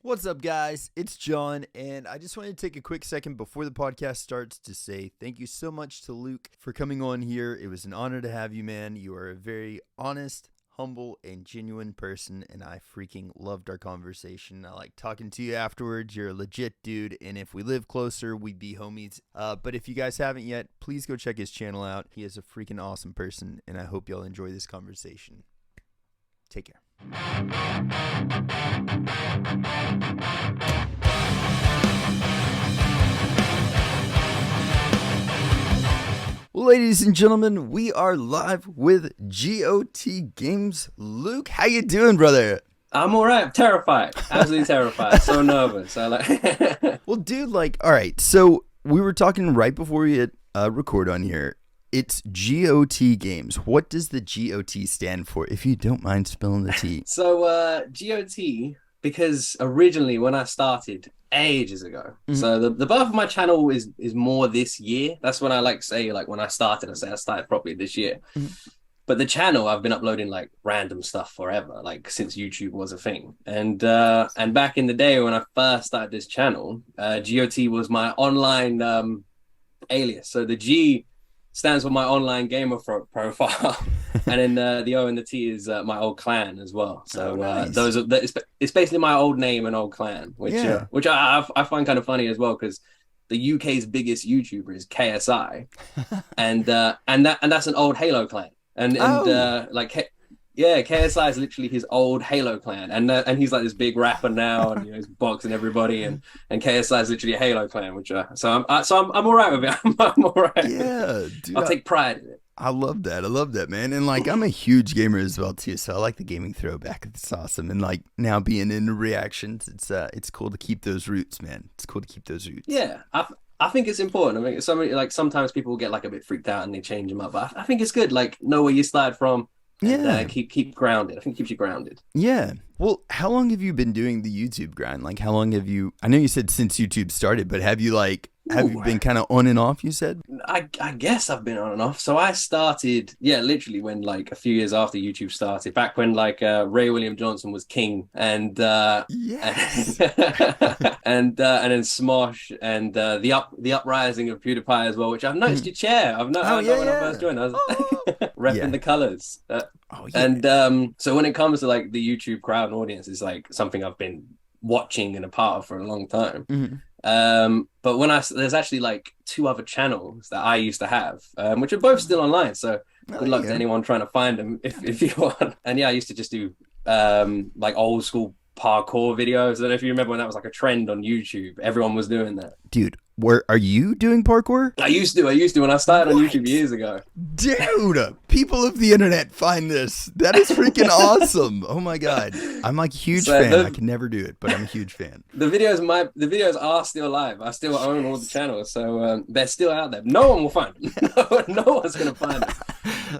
What's up, guys? It's John, and I just wanted to take a quick second before the podcast starts to say thank you so much to Luke for coming on here. It was an honor to have you, man. You are a very honest, humble, and genuine person, and I freaking loved our conversation. I like talking to you afterwards. You're a legit dude, and if we live closer, we'd be homies. But if you guys haven't yet, please go check his channel out. He is a freaking awesome person, and I hope y'all enjoy this conversation. Take care. Well, ladies and gentlemen, we are live with G.O.T. Games. Luke, how you doing, brother? I'm all right. I'm terrified. Absolutely terrified. So nervous. Well, dude, all right. So we were talking right before we hit record on here. It's G.O.T. Games. What does the G.O.T. stand for, if you don't mind spelling the T? So G.O.T., because originally when I started ages ago, so the birth of my channel is more this year. That's when I when I started, I started properly this year. But the channel, I've been uploading random stuff forever, since YouTube was a thing. And back in the day when I first started this channel, G.O.T. was my online alias. So the G stands for my online gamer profile, and then the O and the T is my old clan as well. So nice. It's basically my old name and old clan, which I find kind of funny as well, because the UK's biggest YouTuber is KSI, and that's an old Halo clan, KSI is literally his old Halo clan, and he's like this big rapper now, and he's boxing everybody, and KSI is literally a Halo clan, which I'm all right with it. I'm all right. Yeah, dude, I'll take pride in it. I love that, man. And I'm a huge gamer as well too, so I like the gaming throwback. It's awesome, and now being in reactions, it's cool to keep those roots, man. It's cool to keep those roots. Yeah, I think it's important. I mean, sometimes people get a bit freaked out and they change them up, but I think it's good. Know where you started from. And, keep grounded. I think it keeps you grounded. Yeah. Well, how long have you been doing the YouTube grind? How long have you? I know you said since YouTube started, but have you you been kind of on and off? You said. I guess I've been on and off. So I started, literally when a few years after YouTube started, back when Ray William Johnson was king, and yes. and then Smosh and the uprising of PewDiePie as well, which I've noticed your chair. When I first joined, I was repping the colors. And so when it comes to the YouTube crowd and audience, it's something I've been watching and a part of for a long time. But there's actually two other channels that I used to have, which are both still online, so good luck to anyone trying to find them if you want. And I used to just do old school parkour videos. I don't know if you remember when that was a trend on YouTube. Everyone was doing that. Dude, where are you doing parkour? I used to when I started on YouTube years ago. Dude, people of the internet find this. That is freaking awesome. Oh my god, I'm a huge fan. I can never do it, but I'm a huge fan. The videos are still live. I still own all the channels, so they're still out there. No one will find them. No one's gonna find them.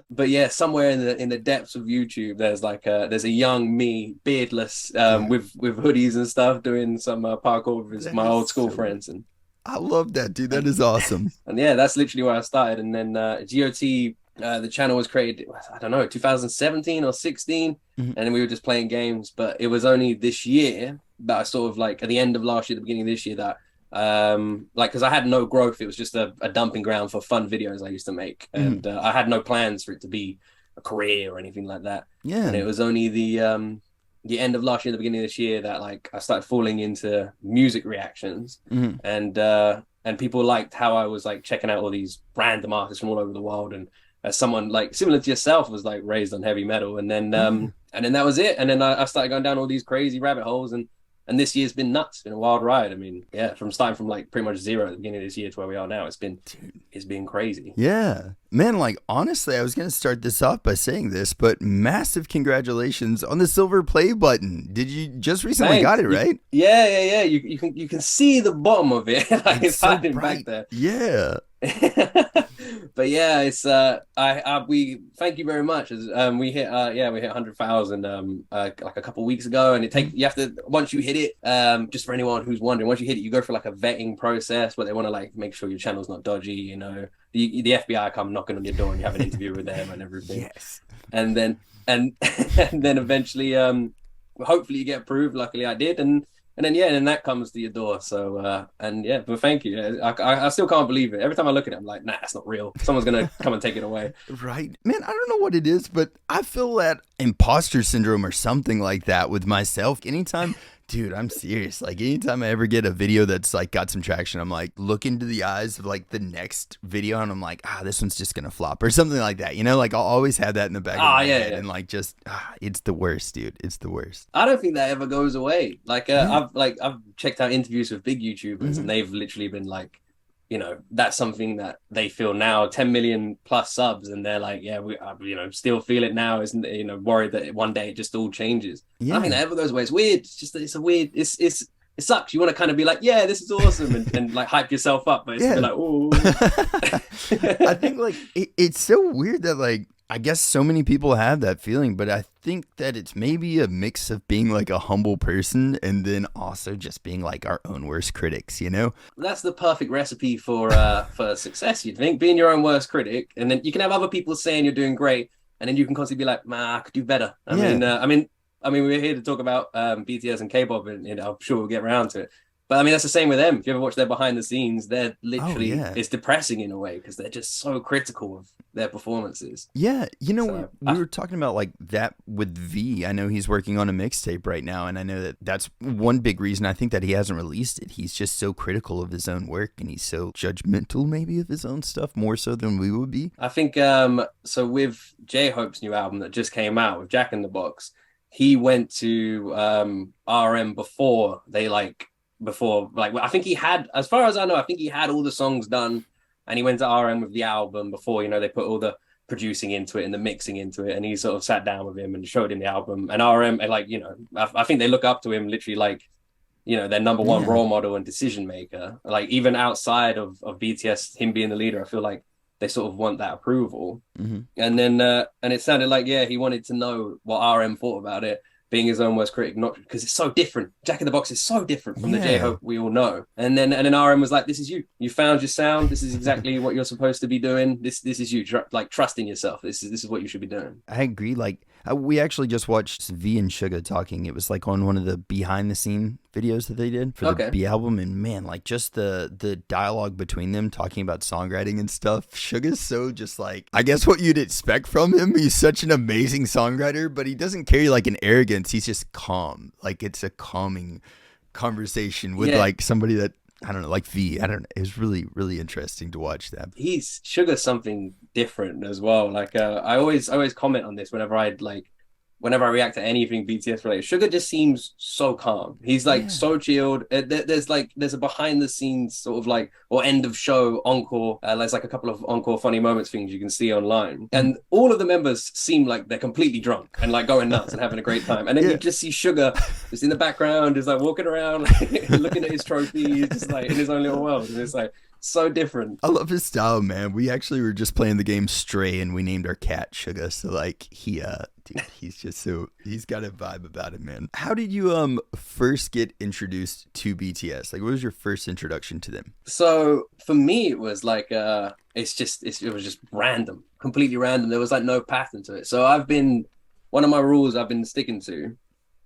But somewhere in the depths of YouTube, there's a young me, beardless, with hoodies and stuff, doing some parkour with my old school friends. And I love that, dude. That is awesome. And that's literally where I started. And then G.O.T, the channel was created, I don't know, 2017 or 16, and then we were just playing games. But it was only this year that I sort of at the end of last year, the beginning of this year, that because I had no growth. It was just a dumping ground for fun videos I used to make, and I had no plans for it to be a career or anything like that. And it was only the end of last year, the beginning of this year, that I started falling into music reactions, and people liked how I was checking out all these random artists from all over the world, and as someone similar to yourself was raised on heavy metal, and then that was it. And then I started going down all these crazy rabbit holes, and this year's been nuts. It's been a wild ride. I mean, from starting from pretty much zero at the beginning of this year to where we are now, it's been crazy. Yeah, man. Honestly, I was gonna start this off by saying this, but massive congratulations on the silver play button. Did you just recently got it, right? Yeah. You can see the bottom of it. It's so hiding bright. back there. Yeah. But it's we thank you very much. We hit 100,000 a couple weeks ago, and you have to, once you hit it, just for anyone who's wondering, once you hit it, you go through a vetting process where they want to make sure your channel's not dodgy. The FBI come knocking on your door and you have an interview with them and everything. Yes. And then eventually hopefully you get approved. Luckily I did, and And then, yeah, and then that comes to your door. So, and yeah, but thank you. I still can't believe it. Every time I look at it, I'm like, nah, it's not real. Someone's going to come and take it away. Right. Man, I don't know what it is, but I feel that imposter syndrome or something like that with myself. Anytime, dude, I'm serious. Like, anytime I ever get a video that's like got some traction, I'm like, look into the eyes of like the next video and I'm like, this one's just going to flop or something like that. You know, like I'll always have that in the back of my head. And like, just, it's the worst, dude. It's the worst. I don't think that ever goes away. Like, I've checked out interviews with big YouTubers and they've literally been like, you know, that's something that they feel now, 10 million plus subs, and they're like, yeah, we, you know, still feel it now, isn't, you know, worried that one day it just all changes. Yeah. I don't think that ever goes away. It's weird. It's just, it's a weird, it sucks. You want to kind of be like, yeah, this is awesome, and like hype yourself up, but it's like, oh. I think like it's so weird that like, I guess so many people have that feeling, but I think that it's maybe a mix of being like a humble person and then also just being like our own worst critics, you know? That's the perfect recipe for success, you'd think, being your own worst critic. And then you can have other people saying you're doing great, and then you can constantly be like, man, I could do better. I mean, we're here to talk about BTS and K-pop, and you know, I'm sure we'll get around to it. But I mean, that's the same with them. If you ever watch their behind the scenes, they're literally, it's depressing in a way because they're just so critical of their performances. Yeah. You know, so, we were talking about like that with V. I know he's working on a mixtape right now. And I know that that's one big reason I think that he hasn't released it. He's just so critical of his own work and he's so judgmental maybe of his own stuff more so than we would be. I think so with J-Hope's new album that just came out with Jack in the Box, he went to RM before I think he had, as far as I know, I think he had all the songs done and he went to RM with the album before, you know, they put all the producing into it and the mixing into it, and he sort of sat down with him and showed him the album. And RM, like, you know, I think they look up to him literally like, you know, their number one role model and decision maker. Like even outside of BTS, him being the leader, I feel like they sort of want that approval. And then and it sounded like, he wanted to know what RM thought about it, being his own worst critic, not because it's so different. Jack in the Box is so different from the J-Hope we all know. And then RM was like, this is you. You found your sound. This is exactly what you're supposed to be doing. This is you. Like, trust in yourself. This is what you should be doing. I agree. Like, we actually just watched V and Suga talking. It was like on one of the behind the scene videos that they did for the B album, and man, like just the dialogue between them talking about songwriting and stuff. Suga's so just like, I guess what you'd expect from him. He's such an amazing songwriter, but he doesn't carry like an arrogance. He's just calm. Like it's a calming conversation with like somebody that, I don't know, like V. I don't know. It was really, really interesting to watch that. He's Suga's something different as well. Like I always comment on this whenever I react to anything BTS related. Suga just seems so calm. He's like so chilled. There's a behind the scenes sort of like, or end of show encore. There's like a couple of encore funny moments things you can see online. And all of the members seem like they're completely drunk and like going nuts and having a great time. And then you just see Suga just in the background, just like walking around, like, looking at his trophy, just like in his own little world. And it's like so different. I love his style, man. We actually were just playing the game Stray and we named our cat Suga. So like dude, he's just he's got a vibe about him, man. How did you first get introduced to BTS? Like, what was your first introduction to them? So for me, it was like it was just random, completely random. There was like no pattern to it. So one of my rules I've been sticking to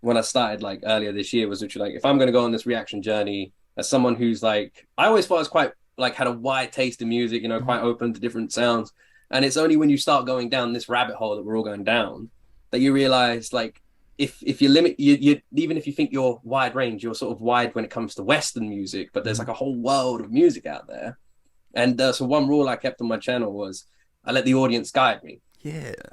when I started like earlier this year was literally like, if I'm going to go on this reaction journey as someone who's like, I always thought I was quite like had a wide taste in music, you know, quite open to different sounds. And it's only when you start going down this rabbit hole that we're all going down that you realize like if you limit you even if you think you're wide range, you're sort of wide when it comes to Western music, but there's like a whole world of music out there. And so one rule I kept on my channel was I let the audience guide me.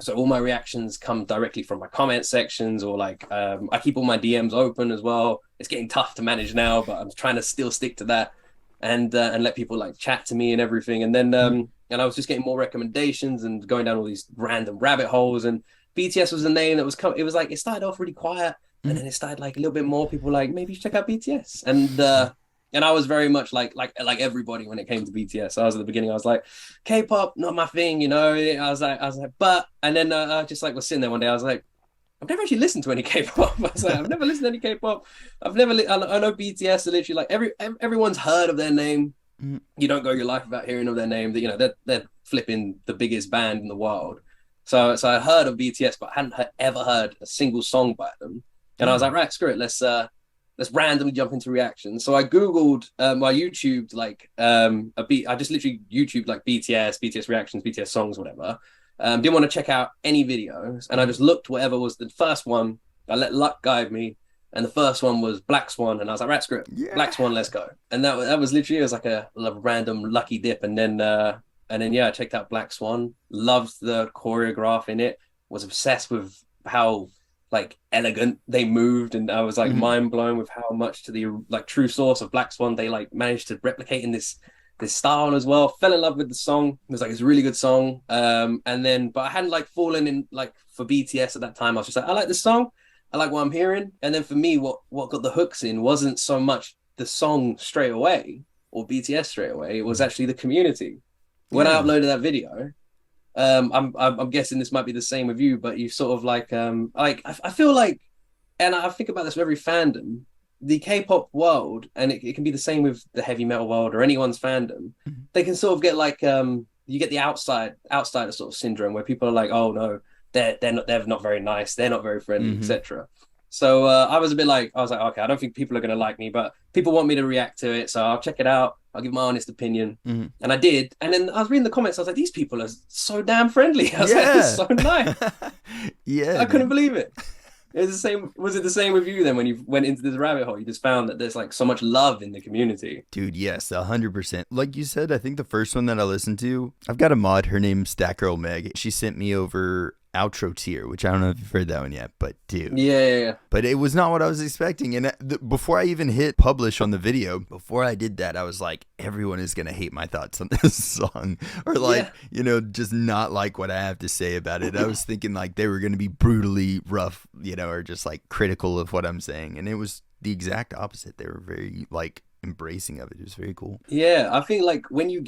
So all my reactions come directly from my comment sections, or like I keep all my DMs open as well. It's getting tough to manage now, but I'm trying to still stick to that and let people like chat to me and everything. And then and I was just getting more recommendations and going down all these random rabbit holes. And BTS was a name that was it was like, it started off really quiet and then it started like a little bit more people like, maybe you should check out BTS. And I was very much like everybody when it came to BTS. I was at the beginning, I was like, K-pop, not my thing, you know. I was like, but, and then I just like was sitting there one day, I was like, I've never actually listened to any K-pop. I was like, I've never listened to any K-pop. I know BTS are literally like everyone's heard of their name. You don't go your life without hearing of their name. That, you know, they're flipping the biggest band in the world. So I heard of BTS, but I hadn't ever heard a single song by them. And I was like, right, screw it, let's let's randomly jump into reactions. So I googled, I YouTubed like I just literally YouTubed like BTS reactions, BTS songs, whatever. Didn't want to check out any videos, and I just looked whatever was the first one. I let luck guide me, and the first one was Black Swan, and I was like, right, script, Yeah. Black Swan, let's go. And that was literally, it was like a random lucky dip, and then yeah, I checked out Black Swan, loved the choreograph in it, was obsessed with how like elegant they moved, and I was like mind blown with how much to the like true source of Black Swan they like managed to replicate in this style as well. Fell in love with the song. It was like, it's a really good song. And then but I hadn't like fallen in like for BTS at that time. I was just like, I like this song, I like what I'm hearing. And then for me, what got the hooks in wasn't so much the song straight away or BTS straight away, it was actually the community. When I uploaded that video, I'm guessing this might be the same with you, but you sort of like I feel like, and I think about this with every fandom, the K-pop world, and it can be the same with the heavy metal world or anyone's fandom. They can sort of get like you get the outsider sort of syndrome where people are like, oh no, they're not very nice, they're not very friendly, etc. So I was like, okay, I don't think people are going to like me, but people want me to react to it, so I'll check it out. I'll give my honest opinion. And I did. And then I was reading the comments. I was like, these people are so damn friendly. I was like, it's so nice. I couldn't believe it. It was the same. Was it the same with you then when you went into this rabbit hole? You just found that there's like so much love in the community. Dude, yes, 100%. Like you said, I think the first one that I listened to, I've got a mod, her name's Stat Girl Meg. She sent me over Outro Tier, which I don't know if you've heard that one yet, but dude. Yeah. But it was not what I was expecting. And before I even hit publish on the video, before I did that, I was like, everyone is going to hate my thoughts on this song. Or like, you know, just not like what I have to say about it. I was thinking like they were going to be brutally rough, you know, or just like critical of what I'm saying. And it was the exact opposite. They were very like embracing of it. It was very cool. Yeah, I think like when you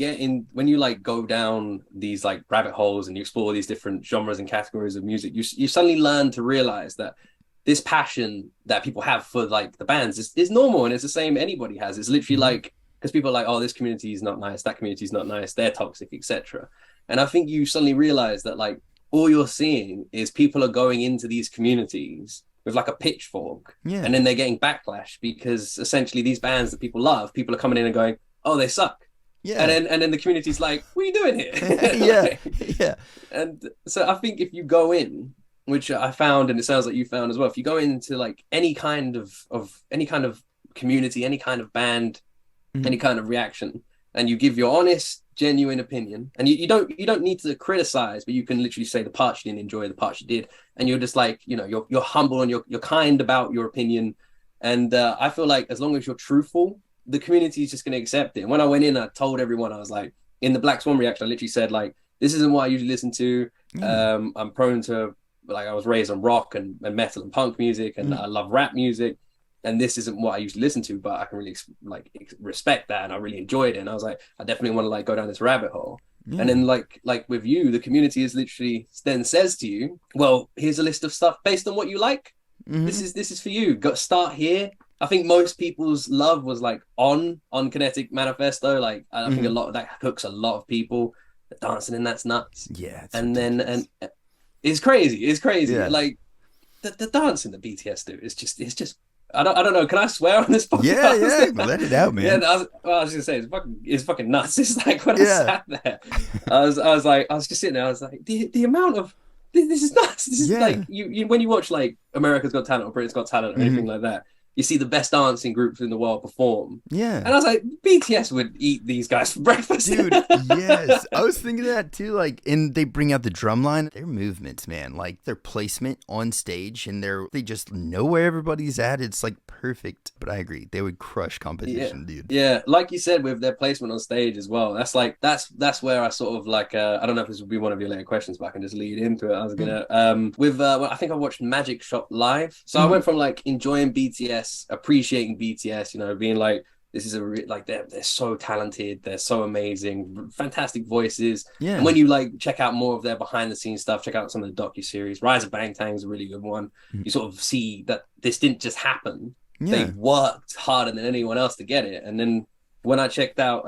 like go down these like rabbit holes and you explore these different genres and categories of music, you suddenly learn to realize that this passion that people have for like the bands is normal, and it's the same anybody has. It's literally like, because people are like, oh, this community is not nice, that community is not nice, they're toxic, etc. And I think you suddenly realize that like all you're seeing is people are going into these communities with like a pitchfork, and then they're getting backlash because essentially these bands that people love, people are coming in and going, oh, they suck. And then the community's like, what are you doing here? And so I think if you go in, which I found, and it sounds like you found as well, if you go into like any kind of community, any kind of band, any kind of reaction, and you give your honest, genuine opinion, and you don't need to criticize, but you can literally say the parts you didn't enjoy, the parts you did, and you're just like, you know, you're humble and you're kind about your opinion. And I feel like as long as you're truthful, the community is just going to accept it. And when I went in, I told everyone, I was like, in the Black Swan reaction, I literally said like, this isn't what I usually listen to. I'm prone to, like, I was raised on rock and metal and punk music, and I love rap music, and this isn't what I usually listen to, but I can really like respect that, and I really enjoyed it. And I was like, I definitely want to like go down this rabbit hole. And then like with you, the community is literally then says to you, well, here's a list of stuff based on what you like. This is for you. Go start here. I think most people's love was like on Kinetic Manifesto. Like I think a lot of that hooks a lot of people. The dancing and that's nuts. Yeah. And it's crazy. It's crazy. Like the dancing that BTS do is just I don't know. Can I swear on this podcast? Yeah. Let it out, man. Yeah, I was gonna say it's fucking nuts. It's like when I sat there, I was just sitting there. I was like, the amount of this is nuts. This is like you when you watch like America's Got Talent or Britain's Got Talent or anything like that. You see the best dancing groups in the world perform. Yeah. And I was like, BTS would eat these guys for breakfast. Dude, yes. I was thinking that too. Like, and they bring out the drum line. Their movements, man. Like, their placement on stage, and they just know where everybody's at. It's, like, perfect. But I agree. They would crush competition, dude. Yeah. Like you said, with their placement on stage as well. That's like, that's where I sort of, like, I don't know if this would be one of your later questions, but I can just lead into it. I was going to, well, I think I watched Magic Shop live. So I went from, like, enjoying BTS, appreciating BTS, you know, being like, this is like they're so talented, they're so amazing, fantastic voices. And when you like check out more of their behind the scenes stuff, check out some of the docuseries. Rise of Bangtan is a really good one. You sort of see that this didn't just happen. They worked harder than anyone else to get it. And then when I checked out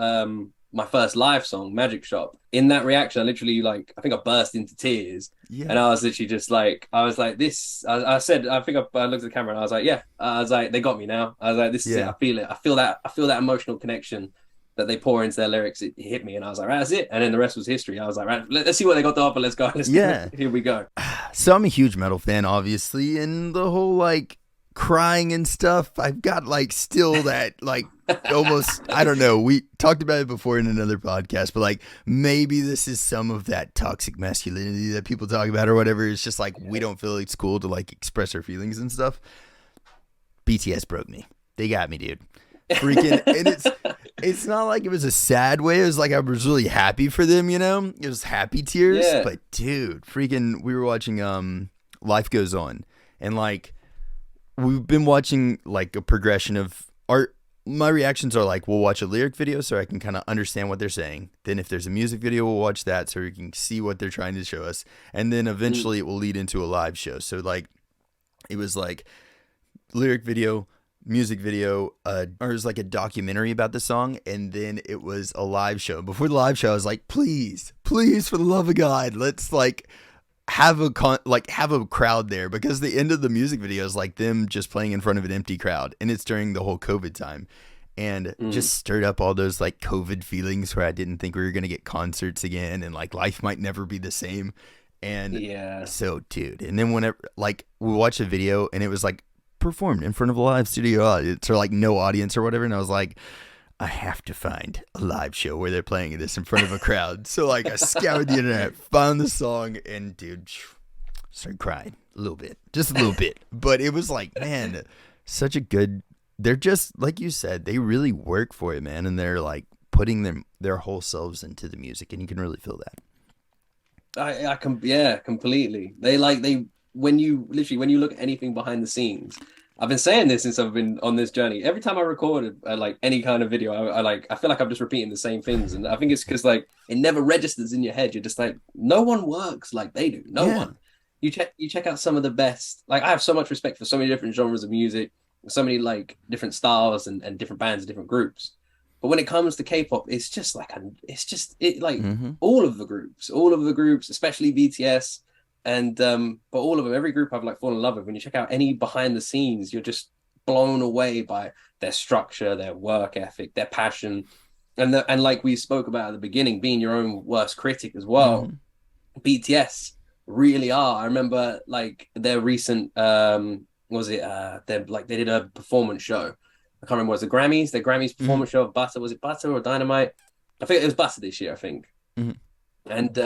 my first live song, Magic Shop. In that reaction, I literally like, I think I burst into tears. Yeah. And I was literally just like, I was like, this, I said, I think I looked at the camera and I was like, yeah, I was like, they got me now. I was like, this is it. Yeah. I feel it. I feel that emotional connection that they pour into their lyrics. It hit me. And I was like, right, that's it. And then the rest was history. I was like, right, let's see what they got to offer. Let's go. Yeah. Here we go. So I'm a huge metal fan, obviously, and the whole like crying and stuff, I've got like still that like almost, I don't know, we talked about it before in another podcast, but like maybe this is some of that toxic masculinity that people talk about or whatever. It's just like we don't feel it's cool to like express our feelings and stuff. BTS broke me. They got me, dude. Freaking, and it's not like it was a sad way. It was like I was really happy for them, you know? It was happy tears. Yeah. But dude, freaking, we were watching Life Goes On, and like we've been watching like a progression of art. My reactions are like, we'll watch a lyric video so I can kind of understand what they're saying. Then if there's a music video, we'll watch that so we can see what they're trying to show us. And then eventually it will lead into a live show. So like, it was like lyric video, music video, or it was like a documentary about the song, and then it was a live show. Before the live show, I was like, please, for the love of God, let's like have a crowd there, because the end of the music video is like them just playing in front of an empty crowd, and it's during the whole COVID time, and just stirred up all those like COVID feelings where I didn't think we were gonna get concerts again, and like life might never be the same. And so dude, and then whenever like we watched a video and it was like performed in front of a live studio audience or like no audience or whatever, and I was like, I have to find a live show where they're playing this in front of a crowd. So like I scoured the internet, found the song, and dude, started crying a little bit, just a little bit. But it was like, man, such a good, they're just like you said, they really work for it, man, and they're like putting their whole selves into the music, and you can really feel that. I can, yeah, completely. When you look at anything behind the scenes, I've been saying this since I've been on this journey. Every time I record like any kind of video, I feel like I'm just repeating the same things, and I think it's because like it never registers in your head. You're just like, no one works like they do. No one. You check out some of the best. Like I have so much respect for so many different genres of music, so many like different styles and different bands and different groups. But when it comes to K-pop, it's just like all of the groups, especially BTS. And but all of them, every group I've like fallen in love with. When you check out any behind the scenes, you're just blown away by their structure, their work ethic, their passion, and like we spoke about at the beginning, being your own worst critic as well. BTS really are. I remember like their recent they did a performance show. I can't remember, was it Grammys? Their Grammys performance show of Butter. Was it Butter or Dynamite? I think it was Butter this year, I think. And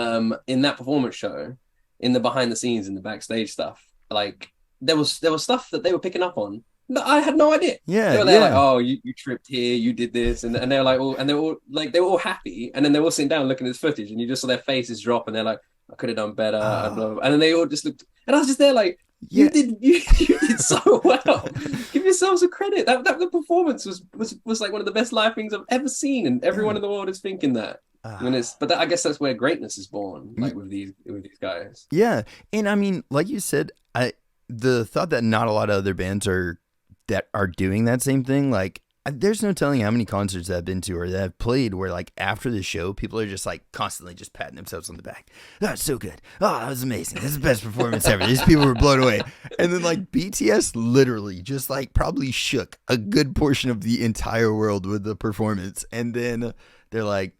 in that performance show, in the behind the scenes, in the backstage stuff, like there was stuff that they were picking up on that I had no idea. Yeah, they were there like, oh, you tripped here, you did this, and they're like, they were all happy, and then they were all sitting down looking at this footage, and you just saw their faces drop, and they're like, I could have done better, and then they all just looked, and I was just there like, you did so well. Give yourselves a credit. That the performance was like one of the best live things I've ever seen, and everyone in the world is thinking that. I guess that's where greatness is born, like with these guys. Yeah, and I mean, like you said, the thought that not a lot of other bands are doing that same thing. Like, there's no telling how many concerts that I've been to or that I've played where, like, after the show, people are just like constantly just patting themselves on the back. That's so good. Oh, that was amazing. This is the best performance ever. These people were blown away. And then like BTS literally just like probably shook a good portion of the entire world with the performance, and then they're like,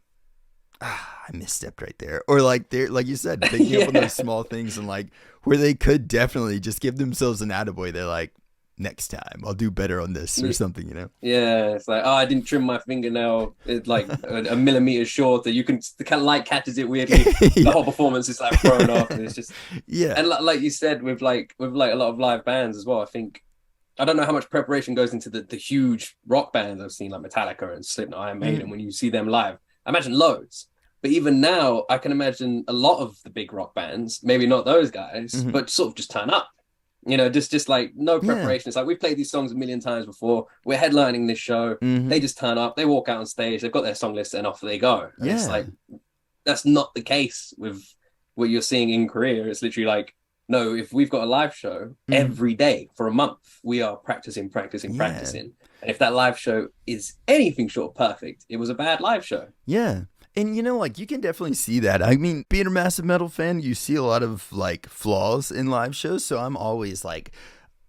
I misstepped right there. Or like they're, like you said, picking up on those small things, and like where they could definitely just give themselves an attaboy. They're like, next time I'll do better on this or something, you know? Yeah, it's like, oh, I didn't trim my fingernail. It's like a millimeter shorter. You can, the kind of light catches it weirdly. The whole performance is like thrown off, and it's just And like you said, with like a lot of live bands as well, I don't know how much preparation goes into the huge rock bands I've seen, like Metallica and Slipknot, Iron Maiden. When you see them live, I imagine loads. But even now, I can imagine a lot of the big rock bands, maybe not those guys, but sort of just turn up. You know, just like no preparation. It's like, we've played these songs a million times before. We're headlining this show. They just turn up. They walk out on stage. They've got their song list, and off they go. And it's like, that's not the case with what you're seeing in Korea. It's literally like, no, if we've got a live show every day for a month, we are practicing. And if that live show is anything short of perfect, it was a bad live show. Yeah. And like you can definitely see that. I mean, being a massive metal fan, you see a lot of like flaws in live shows. So I'm always like,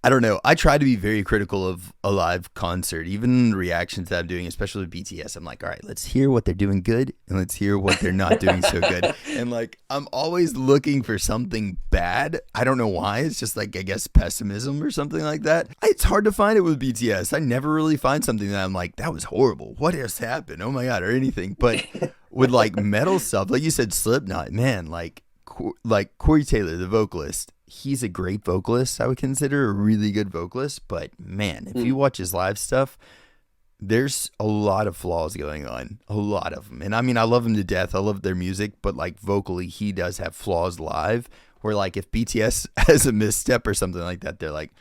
I don't know. I try to be very critical of a live concert, even reactions that I'm doing, especially with BTS. I'm like, all right, let's hear what they're doing good and let's hear what they're not doing so good. And like, I'm always looking for something bad. I don't know why. It's just like, I guess, pessimism or something like that. It's hard to find it with BTS. I never really find something that I'm like, that was horrible. What has happened? Oh my God, or anything. But with like metal stuff, like you said, Slipknot, man, like Corey Taylor, the vocalist, he's a great vocalist. I would consider a really good vocalist, but man, if you watch his live stuff, there's a lot of flaws going on, a lot of them. And I mean, I love him to death. I love their music, but like vocally, he does have flaws live where like if BTS has a misstep or something like that, they're like,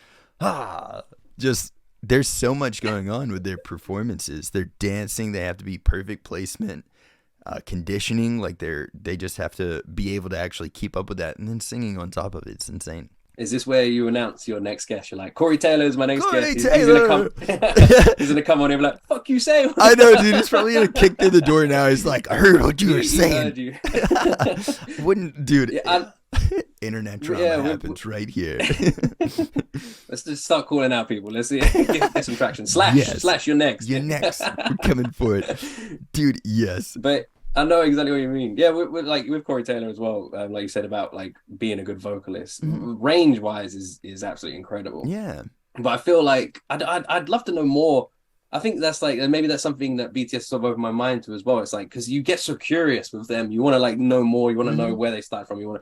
just there's so much going on with their performances. They're dancing. They have to be perfect placement. Conditioning, like they just have to be able to actually keep up with that, and then singing on top of it. It's insane. Is this where you announce your next guest? You're like, Corey Taylor is my next Corey guest. Taylor. He's gonna come on and be like, fuck you, say. I know, dude. He's probably gonna kick through the door now. He's like, I heard what you were saying. You. Wouldn't, dude. Yeah, internet drama happens right here. Let's just start calling out people. Let's see, get some traction. Slash, you're next. You're next. We're coming for it, dude. Yes. But I know exactly what you mean. Yeah, we're like with Corey Taylor as well. Like you said about like being a good vocalist, range wise is absolutely incredible. Yeah. But I feel like I'd love to know more. I think that's like, and maybe that's something that BTS sort of opened my mind to as well. It's like, because you get so curious with them, you want to like know more, you want to know where they start from.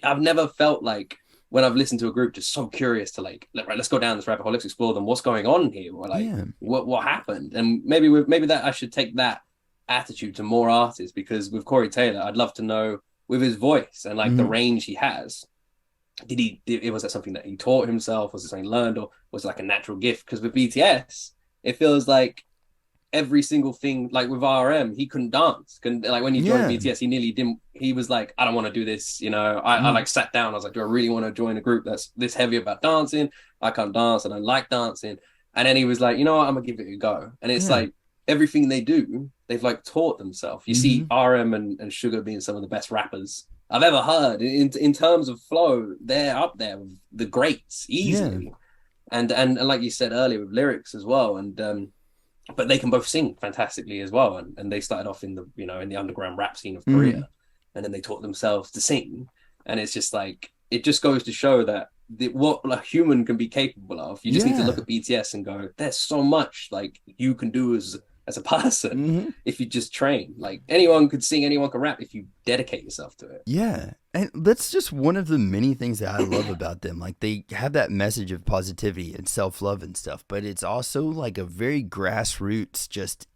I've never felt like when I've listened to a group just so curious to like, right, let's go down this rabbit hole, let's explore them. What's going on here? Or like, what happened? And maybe that I should take that attitude to more artists, because with Corey Taylor, I'd love to know with his voice and like the range he has. Was that something that he taught himself? Was it something he learned, or was it like a natural gift? Because with BTS, it feels like every single thing, like with RM, he couldn't dance. Like when he joined BTS, he nearly didn't. He was like, I don't want to do this. I like sat down. I was like, do I really want to join a group that's this heavy about dancing? I can't dance. I don't like dancing. And then he was like, you know what? I'm gonna give it a go. And it's like everything they do, they've like taught themselves. You see RM and Sugar being some of the best rappers I've ever heard. In terms of flow, they're up there with the greats easily. Yeah. And like you said earlier with lyrics as well, but they can both sing fantastically as well. And they started off in the underground rap scene of Korea, and then they taught themselves to sing. And it's just like, it just goes to show that what a human can be capable of. You just need to look at BTS and go, there's so much like you can do as a person if you just train. Like anyone could sing, anyone can rap if you dedicate yourself to it. Yeah. And that's just one of the many things that I love about them. Like they have that message of positivity and self-love and stuff, but it's also like a very grassroots, just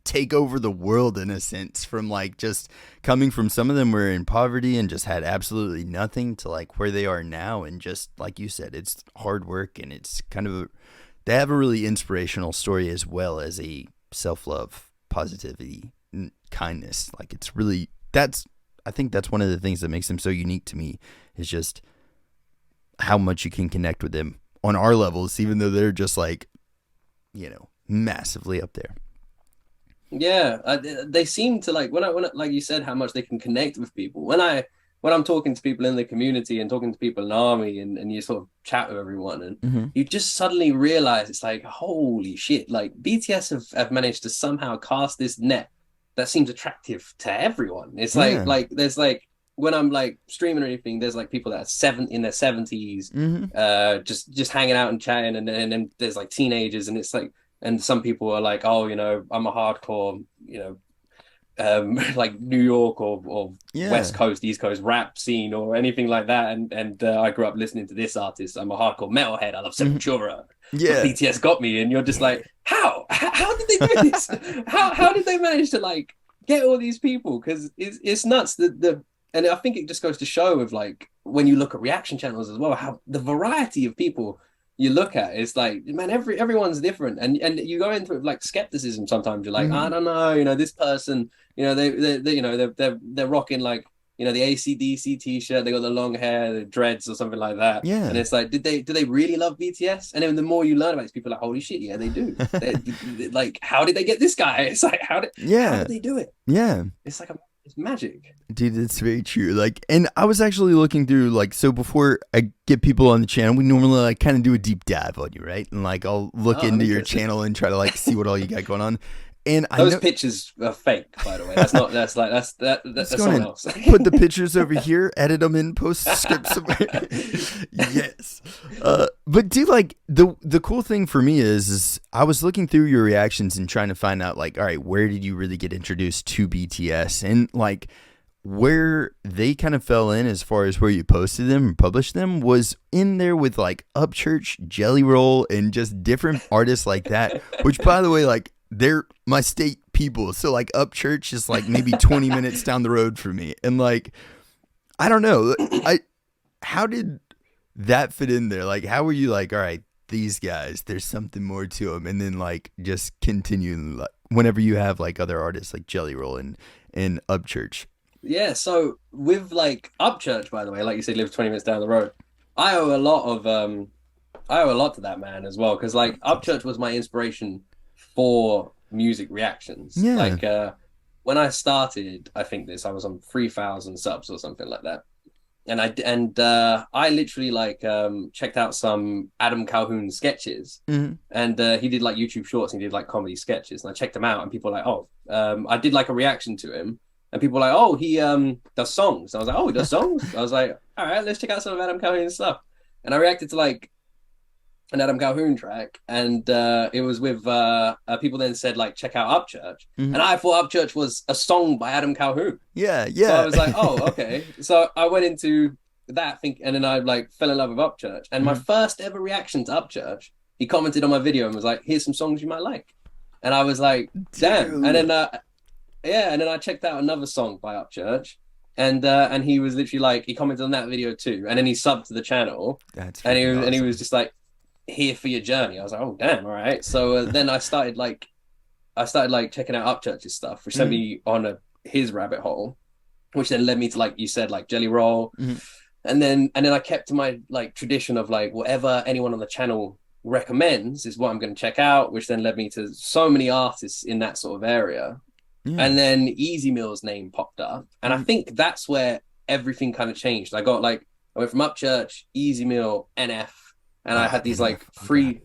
take over the world in a sense, from like just coming from, some of them were in poverty and just had absolutely nothing, to like where they are now. And just like you said, it's hard work, and it's kind of they have a really inspirational story as well as a self-love, positivity, kindness. Like it's really, I think that's one of the things that makes them so unique to me, is just how much you can connect with them on our levels, even though they're just like, massively up there. Yeah, they seem to like, when I like you said, how much they can connect with people. When I'm talking to people in the community and talking to people in ARMY, and you sort of chat with everyone, and you just suddenly realize it's like, holy shit, like BTS have managed to somehow cast this net that seems attractive to everyone. It's like there's like, when I'm like streaming or anything, there's like people that are in their 70s, just hanging out and chatting, and then there's like teenagers, and it's like, and some people are like, oh, I'm a hardcore, like New York or West Coast, East Coast rap scene or anything like that. And I grew up listening to this artist. I'm a hardcore metalhead. I love Sepultura. Yeah. BTS got me. And you're just like, how did they do this? how did they manage to like get all these people? Because it's nuts. And I think it just goes to show with like, when you look at reaction channels as well, how the variety of people you look at, it's like, man, everyone's different, and you go into it like skepticism sometimes. You're like, I don't know, this person, they're rocking like you know, the AC/DC t-shirt, they got the long hair, the dreads or something like that. Yeah. And it's like, do they really love BTS? And then the more you learn about these people, like, holy shit, yeah, they do. Like, how did they get this guy? It's like, how did they do it? Yeah. It's like it's magic. Dude, it's very true. Like, and I was actually looking through, like, so before I get people on the channel, we normally like kind of do a deep dive on you, right? And like, I'll look into your channel and try to like see what all you got going on. And those pictures are fake, by the way. That's someone else. Put the pictures over here, edit them in, post script somewhere. Yes. But dude, like the cool thing for me is I was looking through your reactions and trying to find out, like, all right, where did you really get introduced to BTS? And like where they kind of fell in as far as where you posted them and published them was in there with like Upchurch, Jelly Roll, and just different artists like that, which by the way, like, they're my state people. So like Upchurch is like maybe 20 minutes down the road for me. And like, I don't know. How did that fit in there? Like, how were you like, all right, these guys, there's something more to them. And then like, just continue whenever you have like other artists like Jelly Roll and Upchurch. Yeah. So with like Upchurch, by the way, like you said, lives 20 minutes down the road. I owe a lot to that man as well. Cause like Upchurch was my inspiration for music reactions. Yeah. Like when I started, I was on 3,000 subs or something like that, and I literally like checked out some Adam Calhoun sketches, and he did like YouTube shorts and he did like comedy sketches, and I checked them out, and people were like, oh, I did like a reaction to him, and people were like, oh, he does songs. I was like, oh, he does songs. I was like, all right, let's check out some of Adam Calhoun's stuff, and I reacted to like an Adam Calhoun track, and it was with people then said like check out Upchurch, and I thought Upchurch was a song by Adam Calhoun. Yeah. So I was like, oh, okay. So I went into that and then I like fell in love with Upchurch, and my first ever reaction to Upchurch, he commented on my video and was like, here's some songs you might like, and I was like, damn. Dude. And then and then I checked out another song by Upchurch, and he was literally like, he commented on that video too, and then he subbed to the channel. That's and awesome. he was just like, here for your journey. I was like, oh damn, all right. So then I started checking out Upchurch's stuff, which sent me on his rabbit hole, which then led me to, like you said, like Jelly Roll, and then I kept to my like tradition of like whatever anyone on the channel recommends is what I'm going to check out, which then led me to so many artists in that sort of area. And then Easy Meal's name popped up, and I think that's where everything kind of changed. I went from Upchurch, Easy Meal, NF. And I had these like free,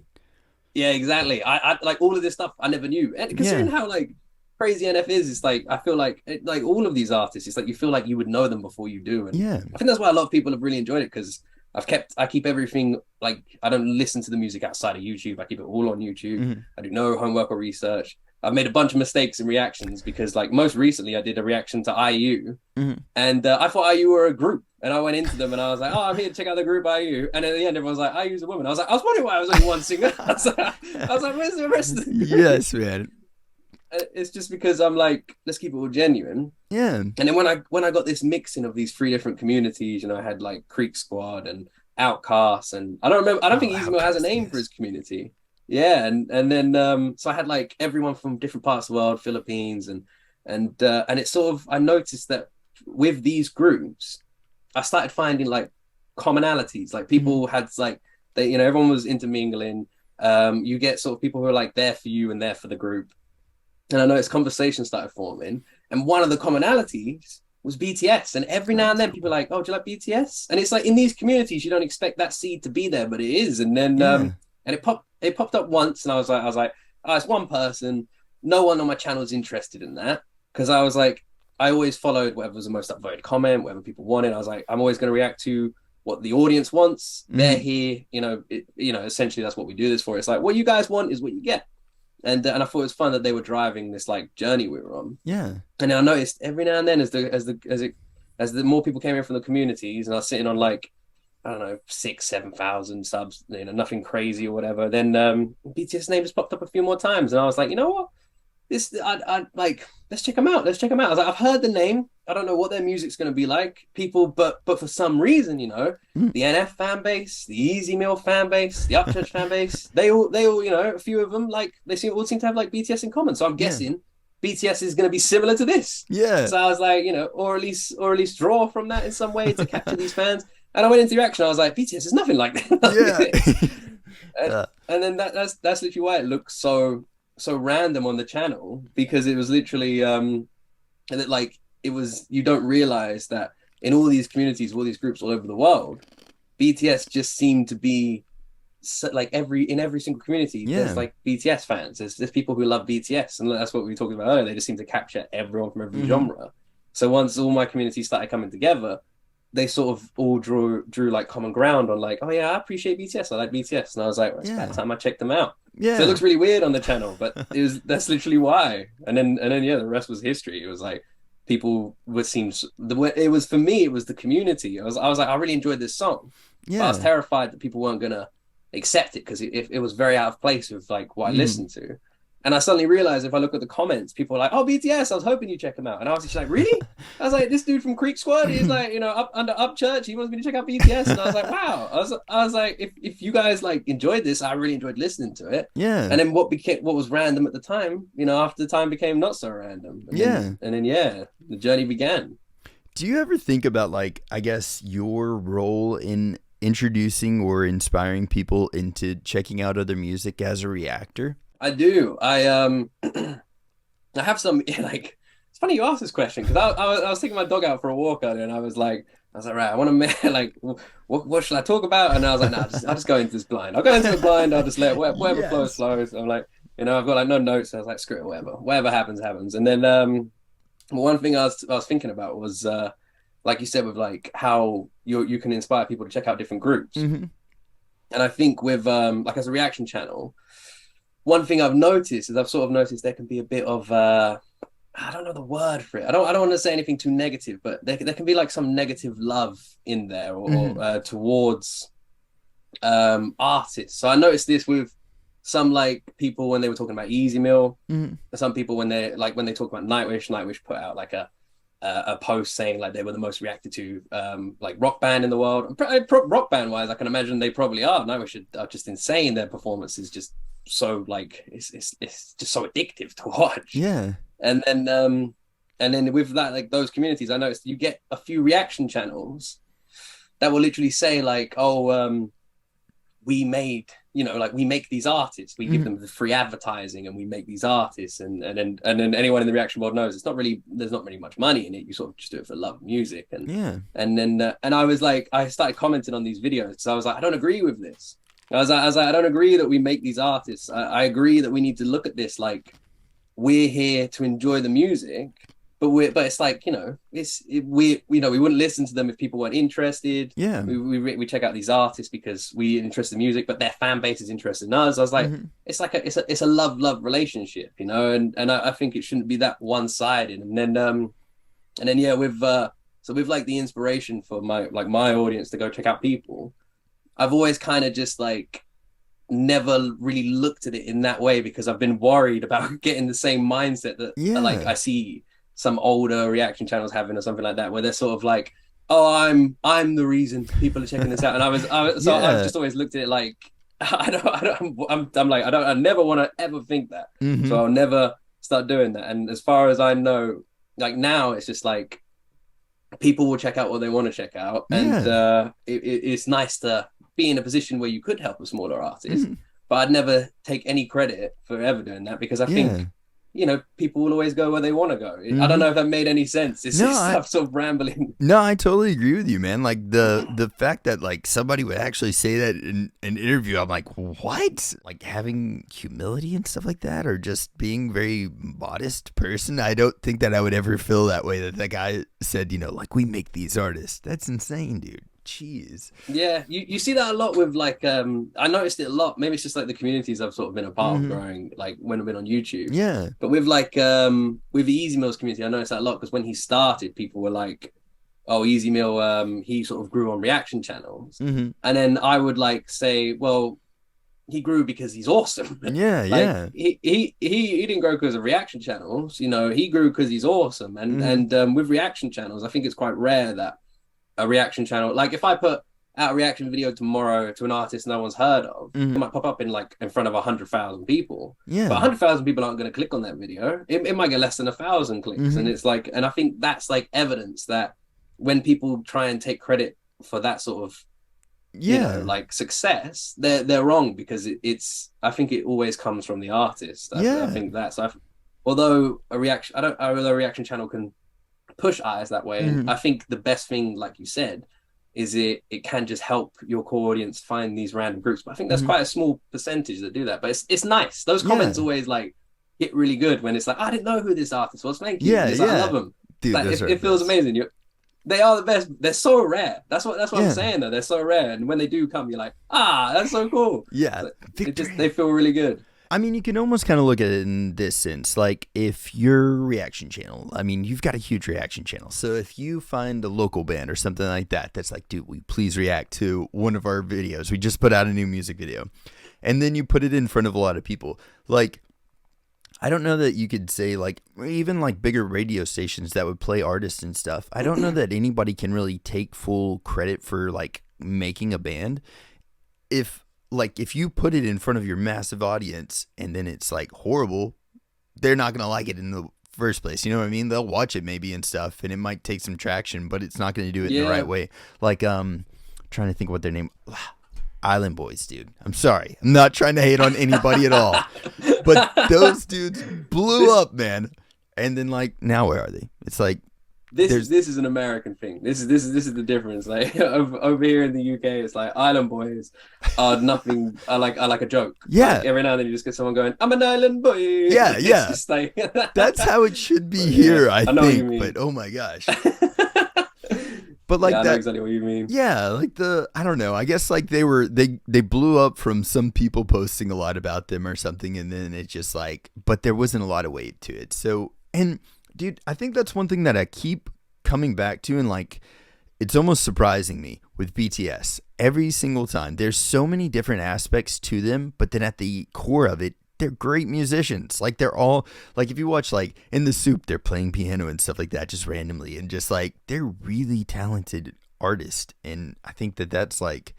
yeah, exactly. I like all of this stuff I never knew. And considering how like crazy NF is, it's like I feel like like all of these artists, it's like you feel like you would know them before you do. And I think that's why a lot of people have really enjoyed it, because I keep everything, like I don't listen to the music outside of YouTube. I keep it all on YouTube. I do no homework or research. I've made a bunch of mistakes in reactions because, like, most recently I did a reaction to IU, and I thought IU were a group, and I went into them and I was like, "Oh, I'm here to check out the group IU," and at the end everyone was like, "IU's a woman." I was wondering why I was only one singer. I was like, "Where's the rest of the group?" Yes, man. It's just because I'm like, let's keep it all genuine. Yeah. And then when I got this mixing of these 3 different communities, you know, I had like Creek Squad and Outcasts, and I don't think Easy Meal has a name for his community. Yeah, and then so I had like everyone from different parts of the world, Philippines, and it's sort of, I noticed that with these groups, I started finding like commonalities. Like people had like everyone was intermingling. You get sort of people who are like there for you and there for the group. And I noticed conversations started forming, and one of the commonalities was BTS. And every now and then people are like, "Oh, do you like BTS?" And it's like in these communities you don't expect that seed to be there, but it is. And then and it popped up once, and I was like, oh, it's one person. No one on my channel is interested in that, because I was like, I always followed whatever was the most upvoted comment, whatever people wanted. I was like, I'm always going to react to what the audience wants. They're here, essentially that's what we do this for. It's like, what you guys want is what you get. And I thought it was fun that they were driving this like journey we were on. Yeah. And then I noticed every now and then as the more people came in from the communities, and I was sitting on like, I don't know, 6,000-7,000 subs, nothing crazy or whatever. Then BTS name just popped up a few more times, and I was like, you know what? I like, let's check them out. I was like, I've heard the name. I don't know what their music's going to be like. People, but for some reason, the NF fan base, the Easy Meal fan base, the Upchurch fan base, they all, a few of them, like all seem to have like BTS in common. So I'm guessing BTS is going to be similar to this. Yeah. So I was like, you know, or at least draw from that in some way to capture these fans. And I went into reaction. I was like, BTS is nothing like that. Yeah. And then that's literally why it looks so random on the channel, because it was literally and it, like, it was, you don't realize that in all these communities, all these groups all over the world, BTS just seemed to be like in every single community. Yeah. There's like BTS fans. There's people who love BTS, and that's what we were talking about earlier. They just seem to capture everyone from every genre. So once all my communities started coming together, they sort of all drew like common ground on like, oh yeah, I appreciate BTS. I like BTS, and I was like, well, it's about time I checked them out. Yeah. So it looks really weird on the channel, but that's literally why. And then yeah, the rest was history. It was like people would seem it was, for me, it was the community. I was like, I really enjoyed this song. Yeah. But I was terrified that people weren't gonna accept it because it was very out of place with like what I listened to. And I suddenly realized, if I look at the comments, people are like, oh, BTS, I was hoping you'd check him out. And I was just like, really? I was like, this dude from Creek Squad, he's like, you know, up under Upchurch, he wants me to check out BTS. And I was like, wow. I was like, if you guys like enjoyed this, I really enjoyed listening to it. Yeah. And then what was random at the time, you know, after the time became not so random. And then the journey began. Do you ever think about, like, I guess your role in introducing or inspiring people into checking out other music as a reactor? I do. I have some, like, it's funny you asked this question, because I was taking my dog out for a walk earlier, and I was like, right, I want to like, what should I talk about? And I was like, nah, I'll just go into this blind. I'll go into it blind. I'll just let whatever flows. I'm like, you know, I've got like no notes. So I was like, screw it, whatever happens. And then one thing I was thinking about was like you said, with like how you can inspire people to check out different groups. And I think with like, as a reaction channel, one thing I've noticed is there can be a bit of I don't know the word for it. I don't want to say anything too negative, but there can be like some negative love in there, or towards artists. So I noticed this with some like people when they were talking about Easy Mill. Some people when they talk about Nightwish put out like a post saying like they were the most reacted to like rock band in the world. Rock band wise, I can imagine they probably are. Nightwish are just insane. Their performance is just so like it's just so addictive to watch. Yeah. And then with that, like those communities, I noticed you get a few reaction channels that will literally say like, oh, we make these artists, we give them the free advertising, and we make these artists, and then anyone in the reaction world knows there's not really much money in it. You sort of just do it for love of music. And then I was like, I started commenting on these videos, so I was like, I don't agree with this. I was like, I don't agree that we make these artists. I agree that we need to look at this like we're here to enjoy the music, but it's like, you know, we wouldn't listen to them if people weren't interested. Yeah, we check out these artists because we're interested in music, but their fan base is interested in us. I was like, it's like it's a love relationship, you know, and I think it shouldn't be that one-sided. And then yeah, with like the inspiration for my audience to go check out people, I've always kind of just like never really looked at it in that way, because I've been worried about getting the same mindset that like I see some older reaction channels having, or something like that, where they're sort of like, oh, I'm the reason people are checking this out. And I've just always looked at it like, I never want to ever think that. So I'll never start doing that. And as far as I know, like now it's just like people will check out what they want to check out. And it's nice to be in a position where you could help a smaller artist, but I'd never take any credit for ever doing that, because I think, you know, people will always go where they want to go. I don't know if that made any sense. It's I'm sort of rambling. No, I totally agree with you, man. Like the fact that like somebody would actually say that in an interview, I'm like, what? Like having humility and stuff like that, or just being very modest person. I don't think that I would ever feel that way, that guy said, you know, like, we make these artists. That's insane, dude. Jeez. Yeah, you see that a lot with like I noticed it a lot. Maybe it's just like the communities I've sort of been a part of growing, like when I've been on YouTube. Yeah. But with like with the Easy Mill's community, I noticed that a lot, because when he started, people were like, oh, Easy Mill, he sort of grew on reaction channels. And then I would like say, well, he grew because he's awesome. Yeah, like, he didn't grow because of reaction channels, you know, he grew because he's awesome. And with reaction channels, I think it's quite rare that a reaction channel, like if I put out a reaction video tomorrow to an artist no one's heard of. Mhm. It might pop up in like in front of 100,000 people, but Yeah. 100,000 people aren't going to click on that video. It might get less than 1,000 clicks, and it's like, and I think that's like evidence that when people try and take credit for that sort of, you know, like success, they're wrong, because it's I think it always comes from the artist. I think that's although a reaction channel can push eyes that way, and I think the best thing, like you said, is it can just help your core audience find these random groups. But I think there's quite a small percentage that do that. But it's nice. Those comments always like hit really good when it's like, I didn't know who this artist was. Thank you. Like, I love them. Dude, like, it feels amazing. They are the best. They're so rare. That's what I'm saying though. They're so rare. And when they do come, you're like, that's so cool. Yeah. They feel really good. I mean, you can almost kind of look at it in this sense. Like, if your reaction channel, I mean, you've got a huge reaction channel. So if you find a local band or something like that, that's like, dude, will you please react to one of our videos? We just put out a new music video. And then you put it in front of a lot of people. Like, I don't know that you could say, like, even like bigger radio stations that would play artists and stuff. I don't know that anybody can really take full credit for like making a band. If you put it in front of your massive audience and then it's like horrible, they're not going to like it in the first place. You know what I mean? They'll watch it maybe and stuff, and it might take some traction, but it's not going to do it in the right way. Like, trying to think what their name, Island Boys, dude. I'm sorry. I'm not trying to hate on anybody at all, but those dudes blew up, man. And then like, now where are they? It's like, this is an American thing. This is the difference. Like over here in the UK, it's like Island Boys are nothing. I like a joke. Yeah. Like, every now and then you just get someone going, "I'm an Island Boy." Yeah, yeah. Just like, that's how it should be here. I know think. What you mean. But oh my gosh. But like I know exactly what you mean. Yeah, like I don't know. I guess like they blew up from some people posting a lot about them or something, and then it just like, but there wasn't a lot of weight to it. So, and dude, I think that's one thing that I keep coming back to, and like, it's almost surprising me with BTS every single time. There's so many different aspects to them, but then at the core of it, they're great musicians. Like, they're all like, if you watch like In the Soup, they're playing piano and stuff like that just randomly, and just like, they're really talented artists. And I think that that's like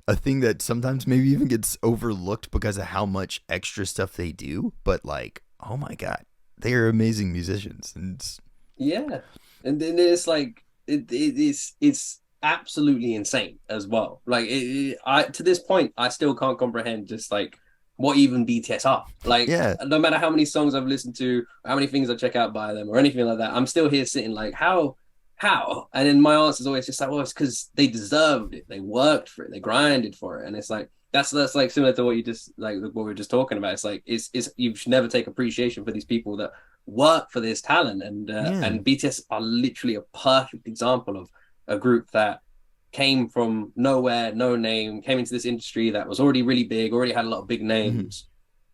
a thing that sometimes maybe even gets overlooked because of how much extra stuff they do. But like, oh my God, they are amazing musicians. And and then it's like it's absolutely insane as well. Like I to this point, I still can't comprehend just like what even BTS are. Like, no matter how many songs I've listened to, how many things I check out by them or anything like that, I'm still here sitting like, how? And then my answer is always just like, well, it's because they deserved it. They worked for it. They grinded for it. And it's like, that's like similar to what you just like what we were just talking about. It's like it's you should never take appreciation for these people that work for this talent, and BTS are literally a perfect example of a group that came from nowhere, no name, came into this industry that was already really big, already had a lot of big names,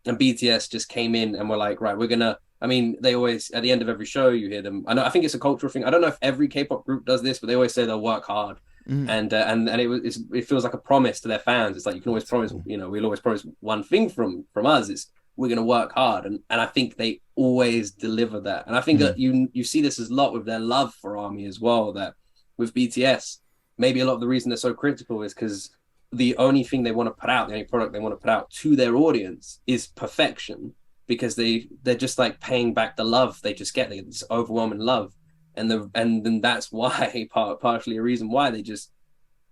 and BTS just came in and were like, right, we're gonna. I mean, they always at the end of every show you hear them. I think it's a cultural thing. I don't know if every K-pop group does this, but they always say they'll work hard. And it feels like a promise to their fans. It's like, you can always promise, you know, we'll always promise one thing from us, is we're going to work hard, and I think they always deliver that. And I think that you see this a lot with their love for ARMY as well. That with BTS, maybe a lot of the reason they're so critical is because the only thing they want to put out, the only product they want to put out to their audience is perfection, because they're just like paying back the love they just get. They get this overwhelming love. And then that's why partially a reason why they just,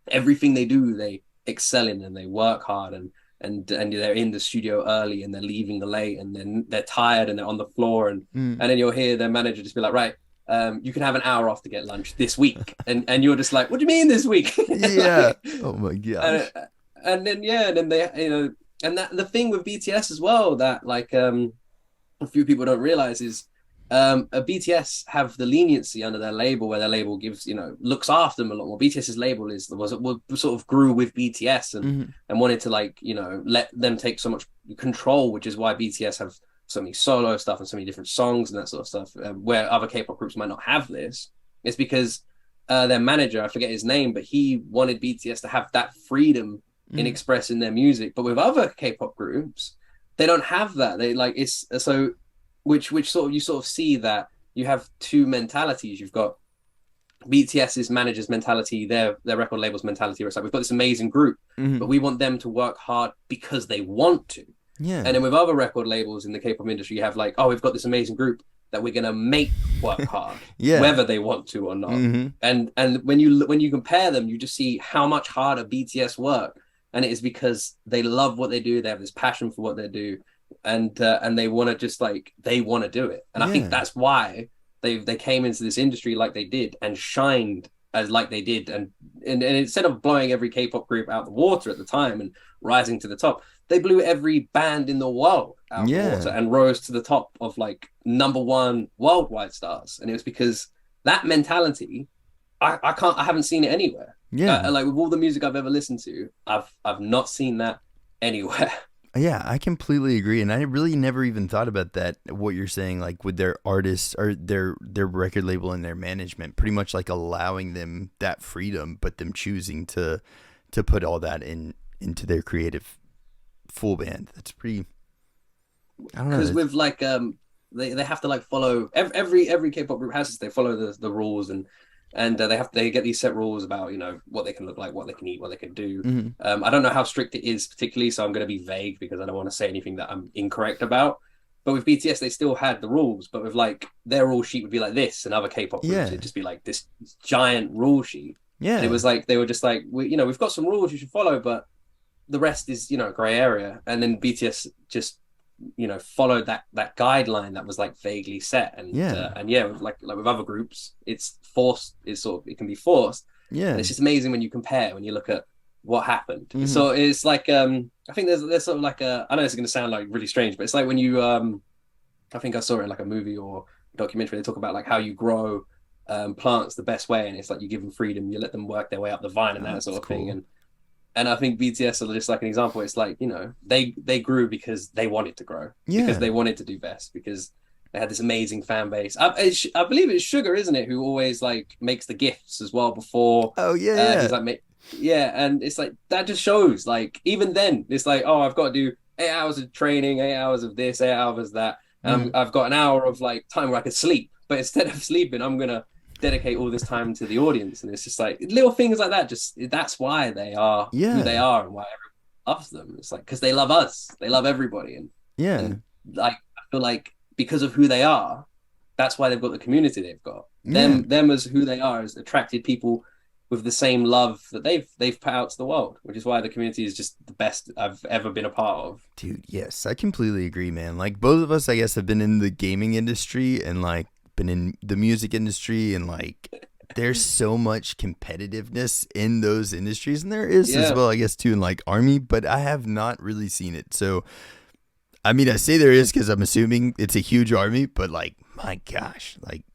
everything they do, they excel in, and they work hard, and they're in the studio early, and they're leaving late, and then they're tired, and they're on the floor, and then you'll hear their manager just be like, right, you can have an hour off to get lunch this week, and you're just like, what do you mean this week? Like, oh my gosh. And then they, you know, and that the thing with BTS as well that like a few people don't realize is. BTS have the leniency under their label, where their label gives, you know, looks after them a lot more. BTS's label was sort of grew with BTS and wanted to, like, you know, let them take so much control, which is why BTS have so many solo stuff and so many different songs and that sort of stuff, where other K-pop groups might not have this. It's because their manager, I forget his name, but he wanted BTS to have that freedom in expressing their music. But with other K-pop groups, they don't have that. They like, it's so. Which sort of, you sort of see that you have two mentalities. You've got BTS's managers' mentality, their record labels' mentality, where it's like, we've got this amazing group, but we want them to work hard because they want to. Yeah. And then with other record labels in the K-pop industry, you have like, oh, we've got this amazing group that we're gonna make work hard, Yeah. whether they want to or not. And when you compare them, you just see how much harder BTS work, and it is because they love what they do. They have this passion for what they do, and they want to just like they want to do it. And I think that's why they came into this industry like they did and shined as like they did, and instead of blowing every K-pop group out the water at the time and rising to the top, they blew every band in the world out the water and rose to the top of like #1 worldwide stars. And it was because that mentality, I haven't seen it anywhere. Like with all the music I've ever listened to, I've not seen that anywhere. Yeah, I completely agree, and I really never even thought about that. What you're saying, like with their artists or their record label and their management, pretty much like allowing them that freedom, but them choosing to put all that into their creative full band. That's pretty. I don't know. Because with like they have to like follow every K-pop group has this. They follow the rules and they get these set rules about, you know, what they can look like, what they can eat, what they can do. I don't know how strict it is particularly, so I'm going to be vague because I don't want to say anything that I'm incorrect about. But with BTS, they still had the rules, but with like their rule sheet would be like this, and other K-pop groups it'd just be like this giant rule sheet. And it was like they were just like, we've got some rules you should follow, but the rest is, gray area. And then BTS just followed that guideline that was like vaguely set, and with like with other groups, it's forced. It can be forced. And it's just amazing when you compare, when you look at what happened. So it's like I think there's sort of like I know this is going to sound like really strange, but it's like when you I think I saw it in like a movie or a documentary. They talk about like how you grow plants the best way, and it's like you give them freedom, you let them work their way up the vine and that sort of thing. And I think BTS are just like an example. It's like, they grew because they wanted to grow, because they wanted to do best, because they had this amazing fan base. I believe it's Sugar, isn't it, who always like makes the gifts as well before. Oh yeah, he's like, and it's like that just shows like even then it's like, oh, I've got to do 8 hours of training, 8 hours of this, 8 hours of that, and I've got an hour of like time where I could sleep, but instead of sleeping, I'm gonna dedicate all this time to the audience. And it's just like little things like that. Just that's why they are who they are and why everyone loves them. It's like because they love us, they love everybody, and like I feel like because of who they are, that's why they've got the community they've got. Them as who they are has attracted people with the same love that they've put out to the world, which is why the community is just the best I've ever been a part of. Dude, yes, I completely agree, man. Like both of us, I guess, have been in the gaming industry and like been in the music industry, and like there's so much competitiveness in those industries, and there is as well, I guess, too, in like Army, but I have not really seen it. So I mean, I say there is because I'm assuming it's a huge Army, but like my gosh, like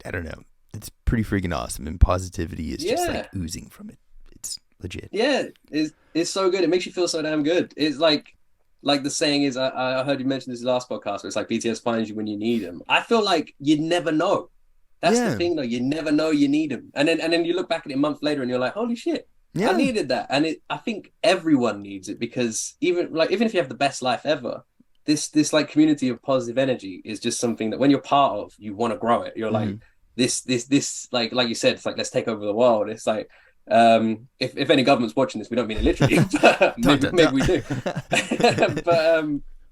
I don't know, it's pretty freaking awesome, and positivity is just like oozing from it. It's legit. It's so good. It makes you feel so damn good. It's like the saying is, I heard you mention this last podcast, where it's like BTS finds you when you need them. I feel like you never know. That's the thing, though. You never know you need them, and then you look back at it a month later, and you're like, holy shit, I needed that. And I think everyone needs it, because even if you have the best life ever, this like community of positive energy is just something that when you're part of, you want to grow it. You're like this like you said, it's like let's take over the world. It's like if any government's watching this, we don't mean it literally, but maybe we do.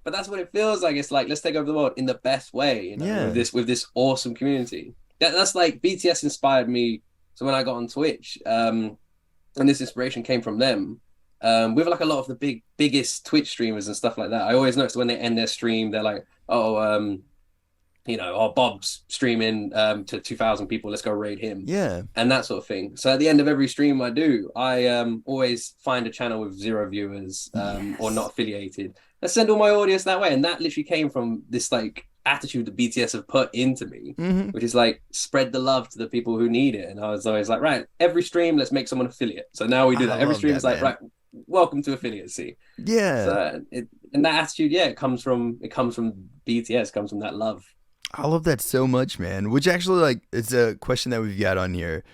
but that's what it feels like. It's like let's take over the world in the best way, with this awesome community. That's like BTS inspired me. So when I got on Twitch, and this inspiration came from them, with like a lot of the biggest Twitch streamers and stuff like that. I always notice when they end their stream, they're like, Bob's streaming to 2,000 people, let's go raid him. And that sort of thing. So at the end of every stream I do, I always find a channel with 0 viewers or not affiliated. I send all my audience that way. And that literally came from this like attitude that BTS have put into me, which is like spread the love to the people who need it. And I was always like, right, every stream, let's make someone affiliate. So now we do that. Every stream is like, right, welcome to affiliacy. So and that attitude, it comes from BTS, comes from that love. I love that so much, man. Which actually, like, it's a question that we've got on here.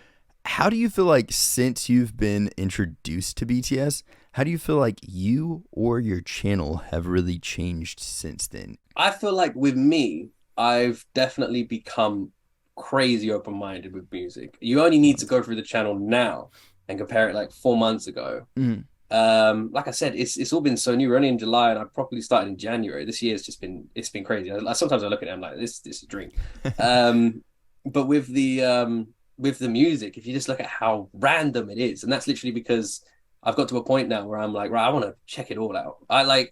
How do you feel like since you've been introduced to BTS, how do you feel like you or your channel have really changed since then? I feel like with me, I've definitely become crazy open-minded with music. You only need to go through the channel now and compare it like 4 months ago. Like I said, it's all been so new. We're only in July, and I properly started in January. This year it's been crazy. Sometimes I look at it, I'm like, this is a dream. But with the music, if you just look at how random it is, and that's literally because I've got to a point now where I'm like, right, I want to check it all out. I like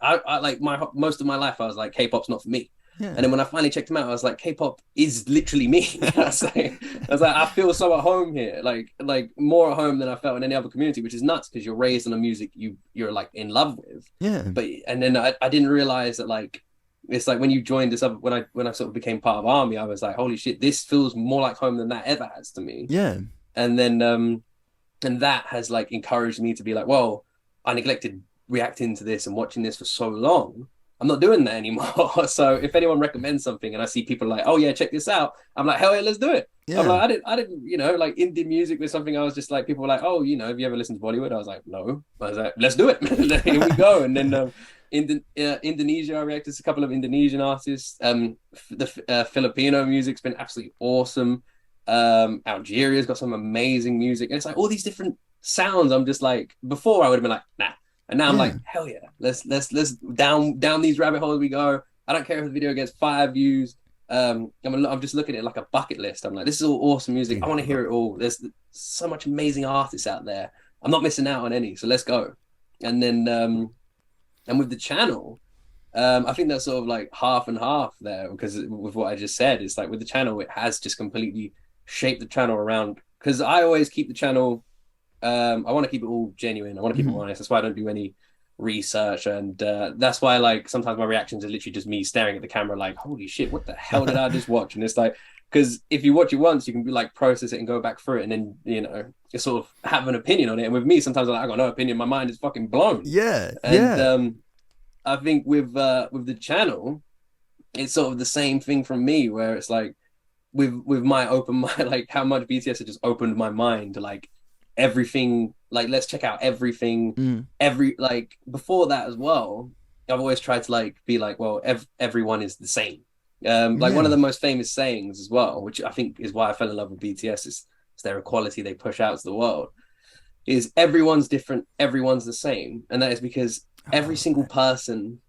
most of my life I was like, K-pop's not for me. Yeah. And then when I finally checked them out, I was like, K-pop is literally me. I was like, I feel so at home here, like more at home than I felt in any other community, which is nuts because you're raised on a music you're like in love with. Yeah. But and then I didn't realize that like it's like when you joined this up when I sort of became part of Army, I was like, holy shit, this feels more like home than that ever has to me. Yeah. And then and that has like encouraged me to be like, well, I neglected reacting to this and watching this for so long. I'm not doing that anymore. So if anyone recommends something and I see people like, oh yeah, check this out, I'm like, hell yeah, let's do it. Yeah. I'm like, I didn't, like indie music was something I was just like, people were like, oh, have you ever listened to Bollywood? I was like, no. I was like, let's do it. Here we go. And then Indonesia, I reacted to a couple of Indonesian artists. The Filipino music's been absolutely awesome. Algeria's got some amazing music. And it's like all these different sounds. I'm just like, before I would have been like, nah. And now I'm like, hell yeah, let's down these rabbit holes we go. I don't care if the video gets 5 views. I'm just looking at it like a bucket list. I'm like, this is all awesome music. I want to hear it all. There's so much amazing artists out there. I'm not missing out on any, so let's go. And then and with the channel, I think that's sort of like half and half there, because with what I just said, it's like with the channel, it has just completely shaped the channel around, because I always keep the channel. I want to keep it all genuine. I want to keep it honest. That's why I don't do any research, and that's why like sometimes my reactions are literally just me staring at the camera like, holy shit, what the hell did I just watch? And it's like, because if you watch it once, you can be like process it and go back through it, and then you sort of have an opinion on it. And with me, sometimes I'm like, I got no opinion. My mind is fucking blown. And I think with the channel, it's sort of the same thing from me, where it's like with my open mind, like how much BTS has just opened my mind to like everything, like let's check out everything. Like before that as well, I've always tried to like be like, well, everyone is the same. One of the most famous sayings as well, which I think is why I fell in love with BTS, is their equality they push out to the world, is everyone's different, everyone's the same. And that is because every single person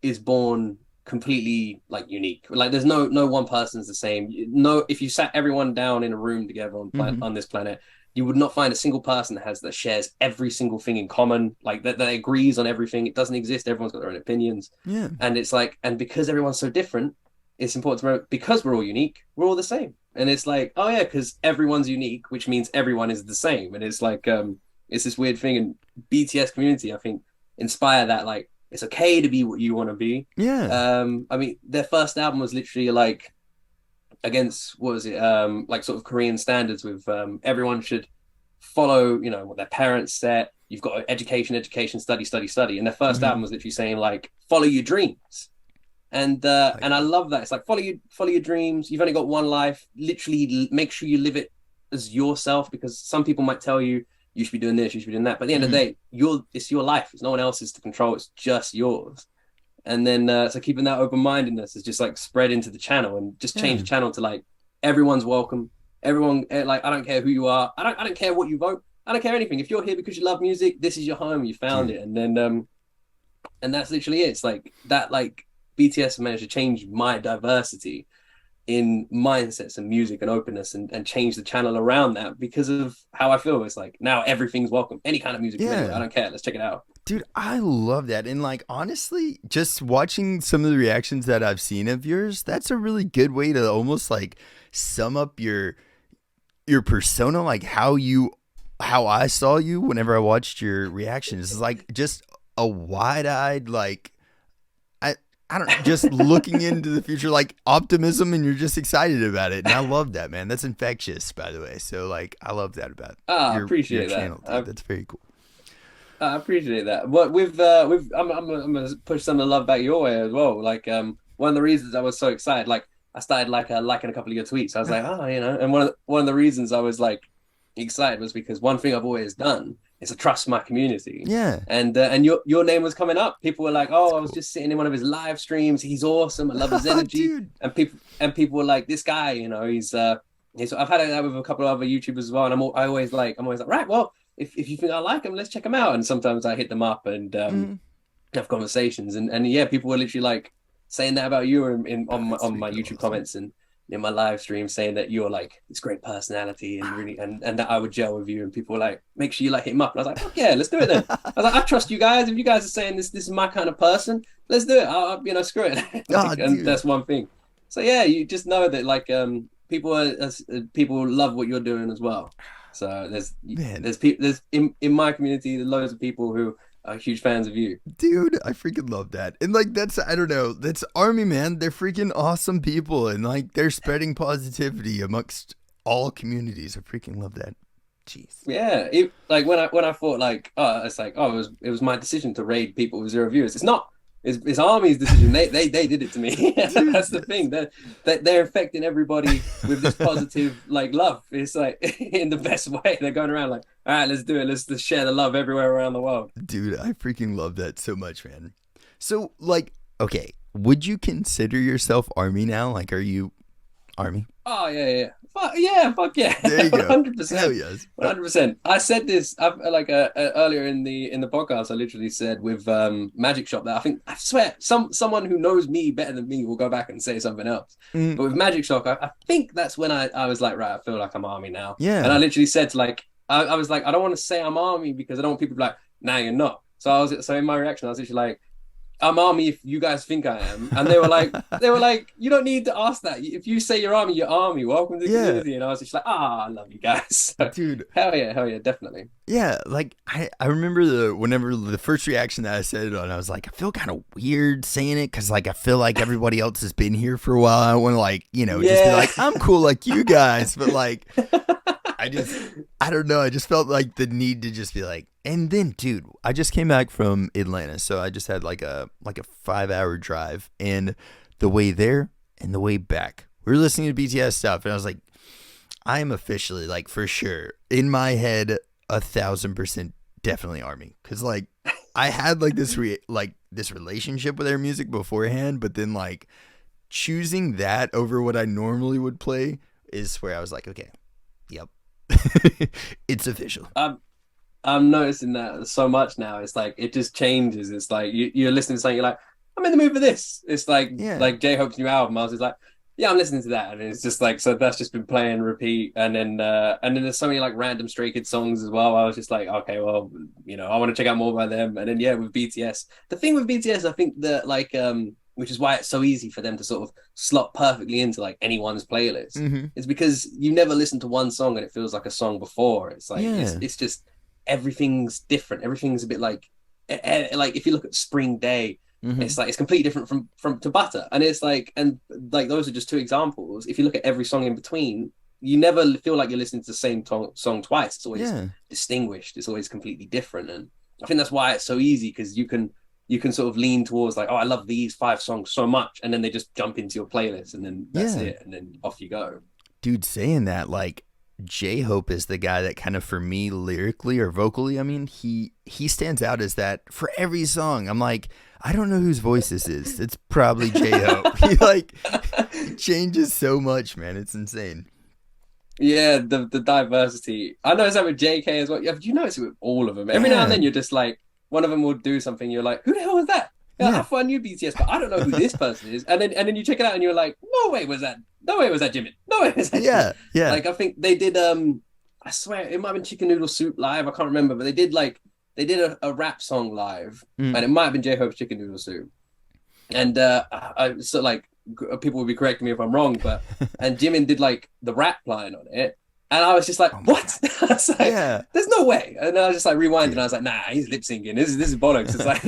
is born completely like unique. Like there's no one person's the same. No, if you sat everyone down in a room together on this planet, you would not find a single person that shares every single thing in common, like that agrees on everything. It doesn't exist. Everyone's got their own opinions. Yeah. And it's like, and because everyone's so different, it's important to remember, because we're all unique, we're all the same. And it's like, oh yeah, because everyone's unique, which means everyone is the same. And it's like, it's this weird thing. And BTS community, I think, inspire that, like, it's okay to be what you want to be. Yeah. I mean, their first album was literally like, against what was it, like sort of Korean standards with everyone should follow what their parents said. You've got education, study, and their first album was literally saying like, follow your dreams. And I love that. It's like, follow your dreams. You've only got one life. Literally make sure you live it as yourself, because some people might tell you you should be doing this, you should be doing that, but at the end of the day, it's your life. It's no one else's to control. It's just yours. And then so keeping that open-mindedness is just like spread into the channel, and just change the channel to like, everyone's welcome. Everyone, like, I don't care who you are. I don't care what you vote. I don't care anything. If you're here because you love music, this is your home. You found it. And then and that's literally it. It's like that, like BTS managed to change my diversity in mindsets and music and openness, and change the channel around that because of how I feel. It's like, now everything's welcome. Any kind of music. I don't care. Let's check it out. Dude, I love that. And like, honestly, just watching some of the reactions that I've seen of yours, that's a really good way to almost like sum up your persona, like how I saw you whenever I watched your reactions. It's like just a wide-eyed, like, I don't, just looking into the future, like optimism, and you're just excited about it. And I love that, man. That's infectious, by the way. So like, I love that about your channel. That's very cool. I appreciate that. But I'm gonna push some of the love back your way as well. Like one of the reasons I was so excited, like I started liking a couple of your tweets. I was like, and one of the reasons I was like excited was because one thing I've always done is to trust my community. Yeah. And your name was coming up. People were like, oh, I was just sitting in one of his live streams. He's awesome. I love his energy. And people were like, this guy, he's Yeah, so I've had that with a couple of other YouTubers as well, and I'm always like, right, well, if you think I like them, let's check them out. And sometimes I hit them up and have conversations, and yeah, people were literally like saying that about you on my YouTube comments and in my live stream, saying that you're like this great personality and really and that I would gel with you, and people were like, make sure you like hit him up. And I was like, yeah, let's do it then. I was like, I trust you guys. If you guys are saying this is my kind of person, let's do it. Screw it. And that's one thing. So yeah, you just know that like people love what you're doing as well. So there's in my community, there's loads of people who are huge fans of you. Dude, I freaking love that. And like I don't know, that's Army, man. They're freaking awesome people, and like they're spreading positivity amongst all communities. I freaking love that. Jeez. Yeah, like when I thought like, it was my decision to raid people with 0 viewers. It's not. It's Army's decision. They did it to me. That's the thing. They're affecting everybody with this positive like love. It's like in the best way. They're going around like, all right, let's do it. Let's share the love everywhere around the world. Dude, I freaking love that so much, man. So like, okay, would you consider yourself Army now? Like, are you Army? Oh yeah. Fuck yeah. There you go. 100%. Hell yes. 100%. I said this earlier in the podcast. I literally said with Magic Shop that I swear someone who knows me better than me will go back and say something else. But with Magic Shop, I think that's when I was like, right, I feel like I'm Army now. Yeah. And I literally said to like I was like, I don't want to say I'm Army because I don't want people to be like, nah, you're not. So in my reaction, I was literally like, I'm Army if you guys think I am. And they were like, you don't need to ask that. If you say you're Army, you're Army. Welcome to the community. And I was just like, I love you guys. Dude. Hell yeah, definitely. Yeah, like I remember whenever the first reaction that I said it on, I was like, I feel kind of weird saying it because like I feel like everybody else has been here for a while. I want to like, just be like, I'm cool like you guys. But like I don't know. I just felt like the need to just be like, and then, dude, I just came back from Atlanta, so I just had like a 5-hour drive, and the way there and the way back, we were listening to BTS stuff, and I was like, I am officially like for sure in my head 1,000% definitely Army, because like I had like this relationship with their music beforehand, but then like choosing that over what I normally would play is where I was like, okay, yep. It's official. I'm noticing that so much now. It's like it just changes. It's like you're listening to something, you're like, I'm in the mood for this. It's like J-Hope's new album. I was just like, yeah, I'm listening to that, and it's just like, so that's just been playing repeat. And then there's so many like random Stray Kids songs as well. I was just like, okay, well, I want to check out more by them. And then with BTS, the thing with BTS, I think that like which is why it's so easy for them to sort of slot perfectly into like anyone's playlist. It's because you never listen to one song and it feels like a song before. It's like it's just everything's different. Everything's a bit like if you look at Spring Day, it's like it's completely different from to Butter, and it's like, and like those are just two examples. If you look at every song in between, you never feel like you're listening to the same song twice. It's always distinguished. It's always completely different, and I think that's why it's so easy, because you can sort of lean towards like, oh, I love these 5 songs so much, and then they just jump into your playlist, and then that's it, and then off you go. Dude, saying that, like, J-Hope is the guy that kind of, for me, lyrically or vocally, I mean, he stands out as that for every song. I'm like, I don't know whose voice this is. It's probably J-Hope. He like changes so much, man. It's insane. Yeah, the diversity. I noticed that with JK as well. Yeah, you notice it with all of them. Every now and then you're just like, one of them will do something, you're like, who the hell is that? I thought I knew BTS, but I don't know who this person is. And then you check it out and you're like, no way was that Jimin. No way was that Jimin. Yeah. Like I think they did I swear it might have been Chicken Noodle Soup live, I can't remember, but they did a rap song live, and it might have been J-Hope's Chicken Noodle Soup. And I so like people will be correcting me if I'm wrong, but and Jimin did like the rap line on it. And I was just like, what? I was like, there's no way. And I was just like rewinding. And I was like, nah, he's lip syncing. This is bollocks. It's like,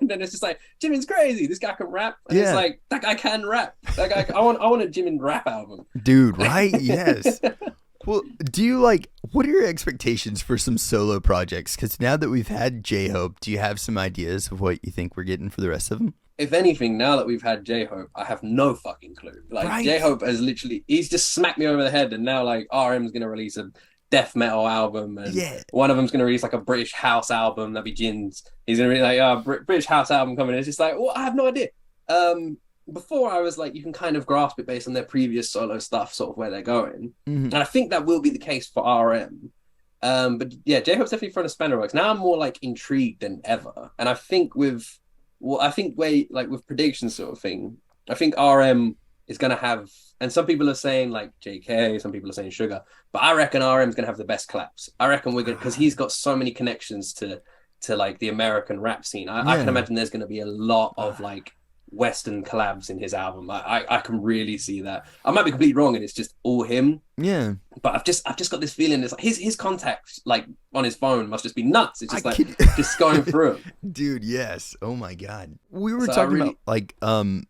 and then it's just like, Jimin's crazy. This guy can rap. And it's like, that guy can rap. That guy, I want a Jimin rap album. Dude, right? Yes. Well, what are your expectations for some solo projects? Because now that we've had J-Hope, do you have some ideas of what you think we're getting for the rest of them? If anything, now that we've had J-Hope, I have no fucking clue. Like J-Hope has literally, he's just smacked me over the head, and now like RM's gonna release a death metal album, and one of them's gonna release like a British house album. That'd be Jin's. He's gonna be like, British house album coming. It's just like, well, I have no idea. before I was like, you can kind of grasp it based on their previous solo stuff, sort of where they're going. Mhm. And I think that will be the case for RM. But yeah, J-Hope's definitely thrown a spanner works. Now I'm more like intrigued than ever. And I think I think with predictions sort of thing, I think RM is gonna have, and some people are saying like JK, some people are saying Sugar, but I reckon RM's gonna have the best collapse. I reckon we're gonna, because he's got so many connections to like the American rap scene. I can imagine there's gonna be a lot of like Western collabs in his album. I can really see that. I might be completely wrong, and it's just all him. Yeah, but I've just got this feeling. It's like his contacts like on his phone must just be nuts. It's just just going through him. Dude, yes. Oh my god. We were talking about like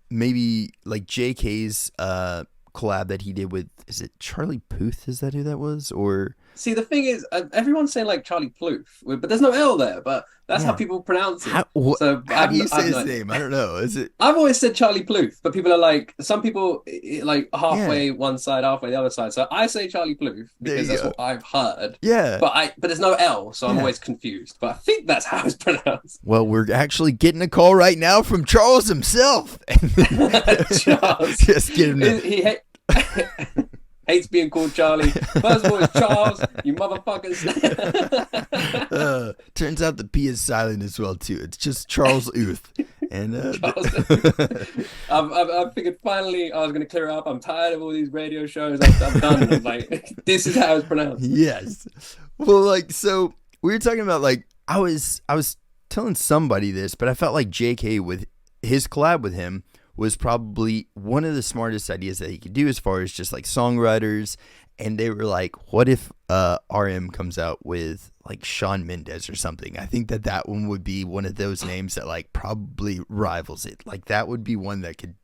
maybe like JK's collab that he did with, is it Charlie Puth? Is that who that was? Or see, the thing is, everyone's saying like Charlie Pluth, but there's no L there. But that's how people pronounce it. How do you say his name? I don't know. Is it? I've always said Charlie Pluth, but people are like, some people like halfway one side, halfway the other side. So I say Charlie Pluth because that's what I've heard. Yeah. But there's no L, so I'm always confused. But I think that's how it's pronounced. Well, we're actually getting a call right now from Charles himself. Charles. Just kidding. He hates being called Charlie. First of all, it's Charles, you motherfuckers. Turns out the P is silent as well too. It's just Charles Uth. And I figured finally I was going to clear up. I'm tired of all these radio shows. I'm done. I'm like, this is how it's pronounced. Yes. Well, like, so we were talking about like I was telling somebody this, but I felt like JK with his collab with him was probably one of the smartest ideas that he could do as far as just like songwriters. And they were like, what if RM comes out with like Shawn Mendes or something? I think that one would be one of those names that like probably rivals it. Like that would be one that could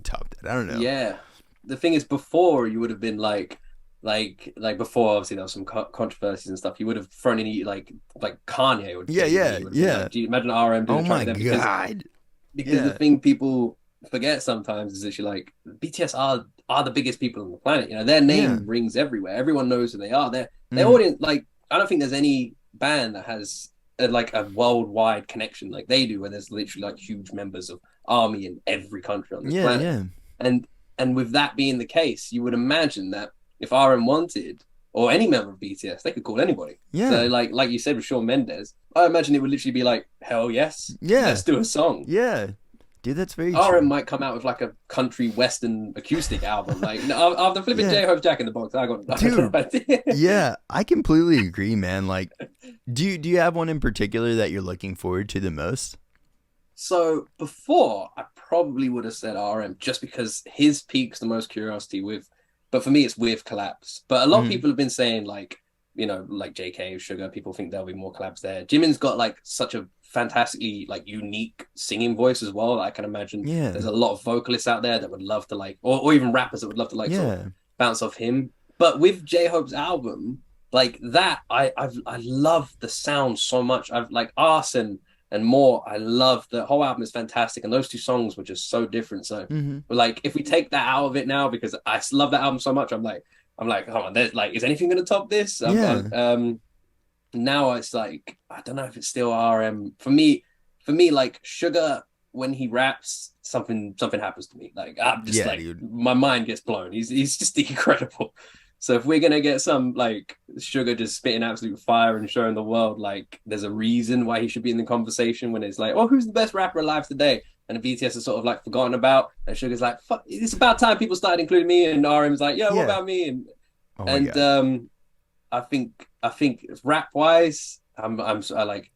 top that. I don't know. Yeah. The thing is, before you would have been like before, obviously there was some controversies and stuff. You would have thrown in like Kanye. Yeah. Like, do you imagine RM doing oh my god. Because the thing people forget sometimes is actually like BTS are the biggest people on the planet. You know, their name rings everywhere. Everyone knows who they are. Their audience, like, I don't think there's any band that has like a worldwide connection like they do, where there's literally like huge members of ARMY in every country on this planet. And with that being the case, you would imagine that if RM wanted, or any member of BTS, they could call anybody. Yeah. So like you said with Shawn Mendes, I imagine it would literally be like, hell yes. Yeah. Let's do a song. Yeah. Dude, that's very RM true. might come out with like a country western acoustic album. Like after flipping J-Hope's Jack in the Box, I got no idea. Yeah, I completely agree, man. Like, do you have one in particular that you're looking forward to the most? So before, I probably would have said RM just because his piques the most curiosity with. But for me, it's with collabs. But a lot of people have been saying like, you know, like JK, Sugar. People think there'll be more collabs there. Jimin's got like such a fantastically like unique singing voice as well. I can imagine there's a lot of vocalists out there that would love to like, or even rappers that would love to like sort of bounce off him. But with J-Hope's album, like that, I love the sound so much. I've like Arson and more. I love the whole album is fantastic, and those two songs were just so different. So like if we take that out of it now, because I love that album so much, I'm like, hold on, there's like, is anything gonna top this? Now it's like, I don't know if it's still RM. For me, like Sugar, when he raps, something happens to me. Like I'm just my mind gets blown. He's just incredible. So if we're gonna get some like Sugar just spitting absolute fire and showing the world like there's a reason why he should be in the conversation, when it's like, oh, who's the best rapper alive today? And the BTS is sort of like forgotten about, and Sugar's like, fuck, it's about time people started including me, and RM's like, what about me? And I think rap wise, I think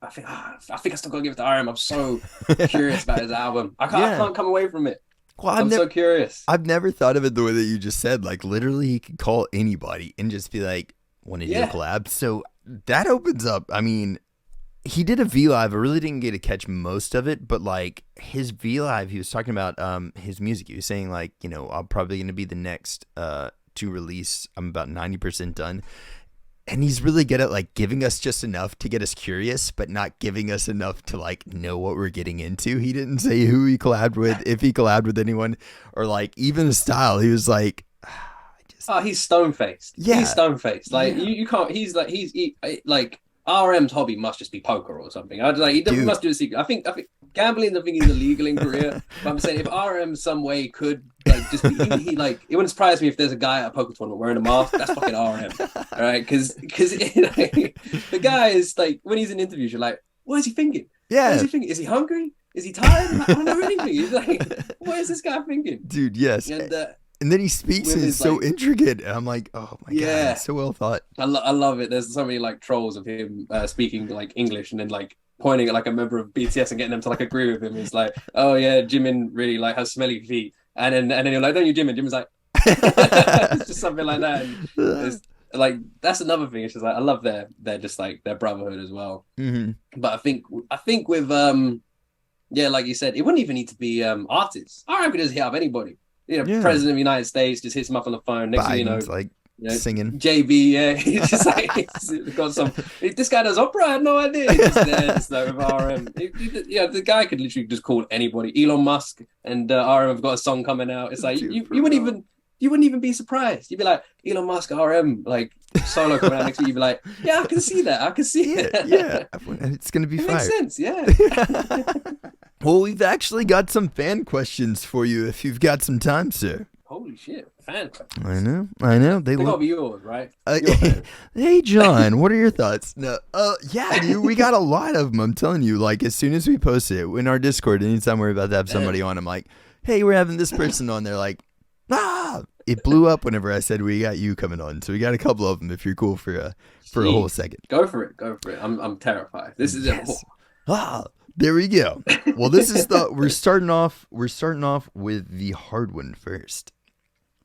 I still gotta give it to RM. I'm so curious about his album. I can't come away from it. Well, I'm so curious. I've never thought of it the way that you just said. Like literally, he could call anybody and just be like, "Want to do a collab?" So that opens up. I mean, he did a V Live. I really didn't get to catch most of it, but like his V Live, he was talking about his music. He was saying like, you know, I'm probably gonna be the next to release. I'm about 90% done. And he's really good at like giving us just enough to get us curious, but not giving us enough to like know what we're getting into. He didn't say who he collabed with, if he collabed with anyone, or like even the style. He was like, he's stone faced. Yeah, he's stone faced. Like you can't. He's like RM's hobby must just be poker or something. I'd like he Dude. must do a secret. I think gambling, I think is illegal in Korea. But I'm saying if RM some way could like just be, he like it wouldn't surprise me if there's a guy at a poker tournament wearing a mask. That's fucking RM, all right? Because like, the guy is like when he's in interviews, you're like, what is he thinking? Yeah. What is he thinking? Is he hungry? Is he tired? Like, I don't know anything. He's like, what is this guy thinking? Dude, yes. And then he speaks and it's so like, intricate. And I'm like, oh my God, so well thought. I love it. There's so many like trolls of him speaking like English and then like pointing at like a member of BTS and getting them to like agree with him. It's like, oh yeah, Jimin really like has smelly feet. And then you're like, don't you Jimin? Jimin's like, it's just something like that. And it's like, that's another thing. It's just like, I love their just like their brotherhood as well. Mm-hmm. But I think with, yeah, like you said, it wouldn't even need to be artists. I could just hit up anybody. President of the United States just hits him up on the phone. Next thing you know, like singing. JB, yeah, he's just like he's got some. This guy does opera. I had no idea. He's just there, just like with RM. The guy could literally just call anybody. Elon Musk and RM have got a song coming out. It's like you wouldn't even be surprised. You'd be like Elon Musk, RM, like solo coming out next week. You'd be like, yeah, I can see that. I can see it. Yeah, it's gonna be fire. Makes sense. Yeah. Well, we've actually got some fan questions for you if you've got some time, sir. Holy shit, fan questions. I know. They gotta be yours, right? Hey, John, what are your thoughts? No, yeah, dude, we got a lot of them. I'm telling you, like as soon as we post it in our Discord, anytime we're about to have somebody on, I'm like, hey, we're having this person on. They're like, it blew up whenever I said we got you coming on. So we got a couple of them if you're cool for a whole second. Go for it. I'm terrified. This is there we go. Well, this is we're starting off with the hard one first.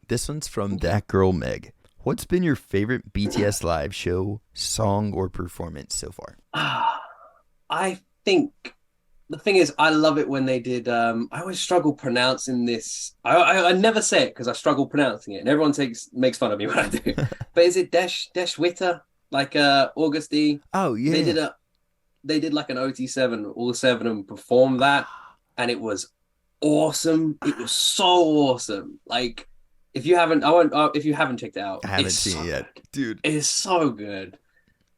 This one's from That Girl Meg. What's been your favorite BTS live show, song, or performance so far? I think the thing is, I love it when they did. I always struggle pronouncing this. I never say it because I struggle pronouncing it, and everyone makes fun of me when I do. But is it Desh Witter? Like August D? Oh yeah. They did like an OT7, all 7 of them performed that, and it was awesome. It was so awesome. Like if you haven't checked it out, I haven't seen it yet, dude. It is so good.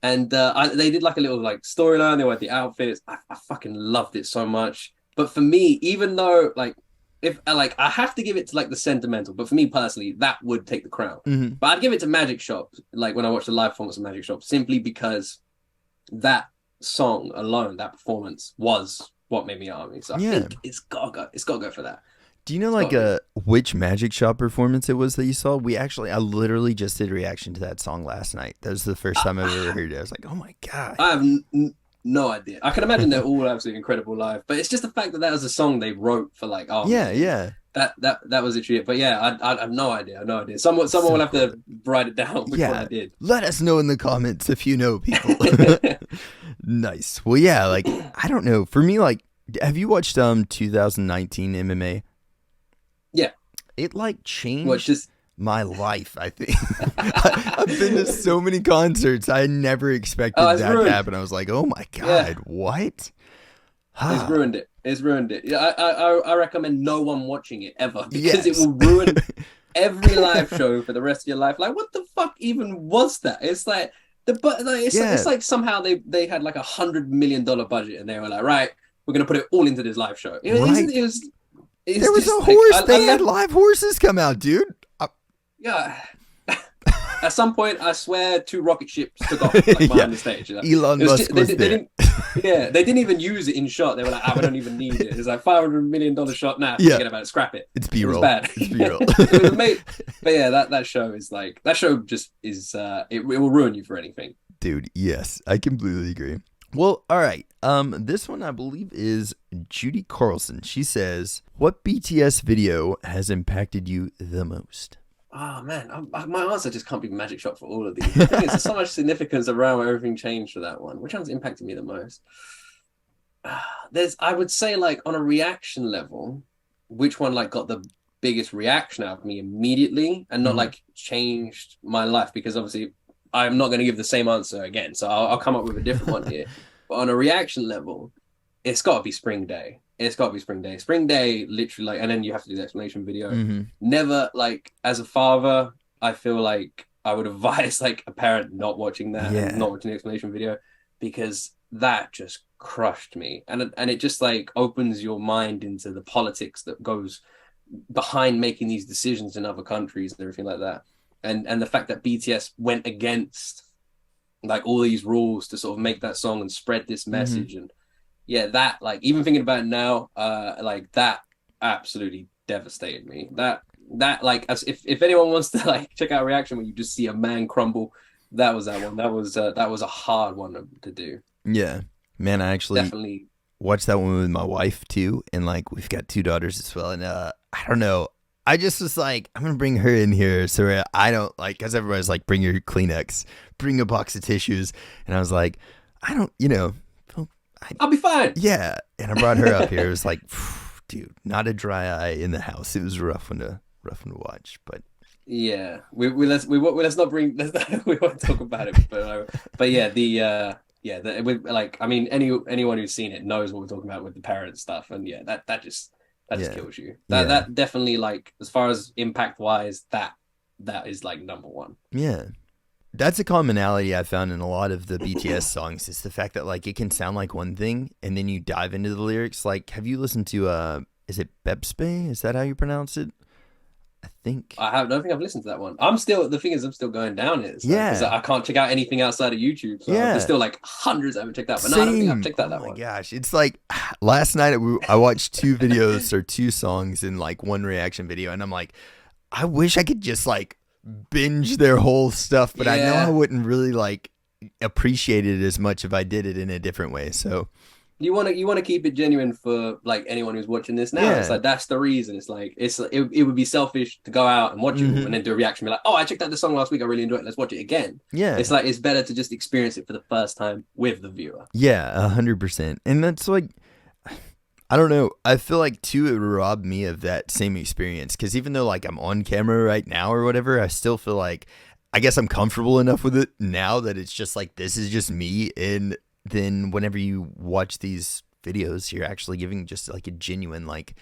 And they did like a little like storyline. They had the outfits. I fucking loved it so much. But for me, even though like if like I have to give it to like the sentimental, but for me personally, that would take the crown. Mm-hmm. But I'd give it to Magic Shop. Like when I watched the live performance of Magic Shop, simply because that song alone, that performance was what made me ARMY. So I think it's gotta go for that. Do you know like which Magic Shop performance it was that you saw? I literally just did a reaction to that song last night. That was the first time I've ever heard it. I was like, oh my God. I have no idea. I can imagine they're all absolutely incredible live, but it's just the fact that was a song they wrote for like ARMY. Yeah. That was literally it. But yeah, I have no idea. Someone will have to write it down which one I did. Let us know in the comments if you know, people. Nice. Well, yeah, like I don't know. For me, like, have you watched 2019 MMA? Yeah. It like changed my life, I think. I've been to so many concerts. I never expected that to happen. I was like, oh my God, what? It's ruined it. Yeah, I recommend no one watching it ever because it will ruin every live show for the rest of your life. Like, what the fuck even was that? It's like it's like somehow they had like $100 million budget and they were like, right, we're gonna put it all into this live show. There was a horse. They had live horses come out, dude. Yeah. At some point, I swear, 2 rocket ships took off behind the stage. Elon Musk was there. They didn't even use it in shot. They were like, we don't even need it. It's like $500 million shot. Nah, forget about it. Scrap it. It's B-roll. It's bad. It's B-roll. It was amazing. But yeah, that show is like, that show just is, it will ruin you for anything. Dude, yes, I completely agree. Well, all right. This one I believe is Judy Carlson. She says, what BTS video has impacted you the most? Oh man, my answer just can't be Magic Shop for all of these. There's so much significance around where everything changed for that one. Which one's impacted me the most? I would say like on a reaction level, which one like got the biggest reaction out of me immediately and not like changed my life? Because obviously I'm not going to give the same answer again, so I'll come up with a different one here. But on a reaction level, it's got to be Spring Day. Spring Day, literally, like, and then you have to do the explanation video. Never, like, as a father, I feel like I would advise, like, a parent not watching that, and not watching the explanation video. because that just crushed me, and it just like opens your mind into the politics that goes behind making these decisions in other countries and everything like that, and the fact that BTS went against like all these rules to sort of make that song and spread this message. And yeah, that like even thinking about it now, like that absolutely devastated me. That like as if anyone wants to like check out a reaction where you just see a man crumble, that was that one. That was a hard one to do. Yeah, man, I actually Definitely. watched that one with my wife too, and like we've got 2 daughters as well. And I don't know, I just was like, I'm gonna bring her in here so I don't like, because everybody's like, bring your Kleenex, bring a box of tissues, and I was like, I don't, I'll be fine. yeah. And I brought her up here. It was like, dude, not a dry eye in the house. It was a rough one to watch, but Yeah, let's not bring we won't talk about it, but yeah, like I mean anyone who's seen it knows what we're talking about with the parent stuff, and yeah, that just kills you. That definitely, like, as far as impact wise, that is like number one. Yeah. That's a commonality I found in a lot of the BTS songs, is the fact that like it can sound like one thing and then you dive into the lyrics. Like, have you listened to is it Bebspe? Is that how you pronounce it? I think don't think I've listened to that one. I'm still going down it. Because I can't check out anything outside of YouTube. So there's still like hundreds I haven't checked out. But no, I don't think I've checked out that one. Oh my gosh. It's like last night I watched 2 videos or 2 songs in like one reaction video, and I'm like, I wish I could just like binge their whole stuff, but I know I wouldn't really like appreciate it as much if I did it in a different way. So you want to keep it genuine for like anyone who's watching this now. It's like, that's the reason. It's like it would be selfish to go out and watch it and then do a reaction, be like, oh, I checked out the song last week, I really enjoyed it, let's watch it again. Yeah, it's like, it's better to just experience it for the first time with the viewer. Yeah, 100%. And that's like, I don't know, I feel like too it robbed me of that same experience, because even though like I'm on camera right now or whatever, I still feel like, I guess I'm comfortable enough with it now that it's just like, this is just me. And then whenever you watch these videos, you're actually giving just like a genuine, like,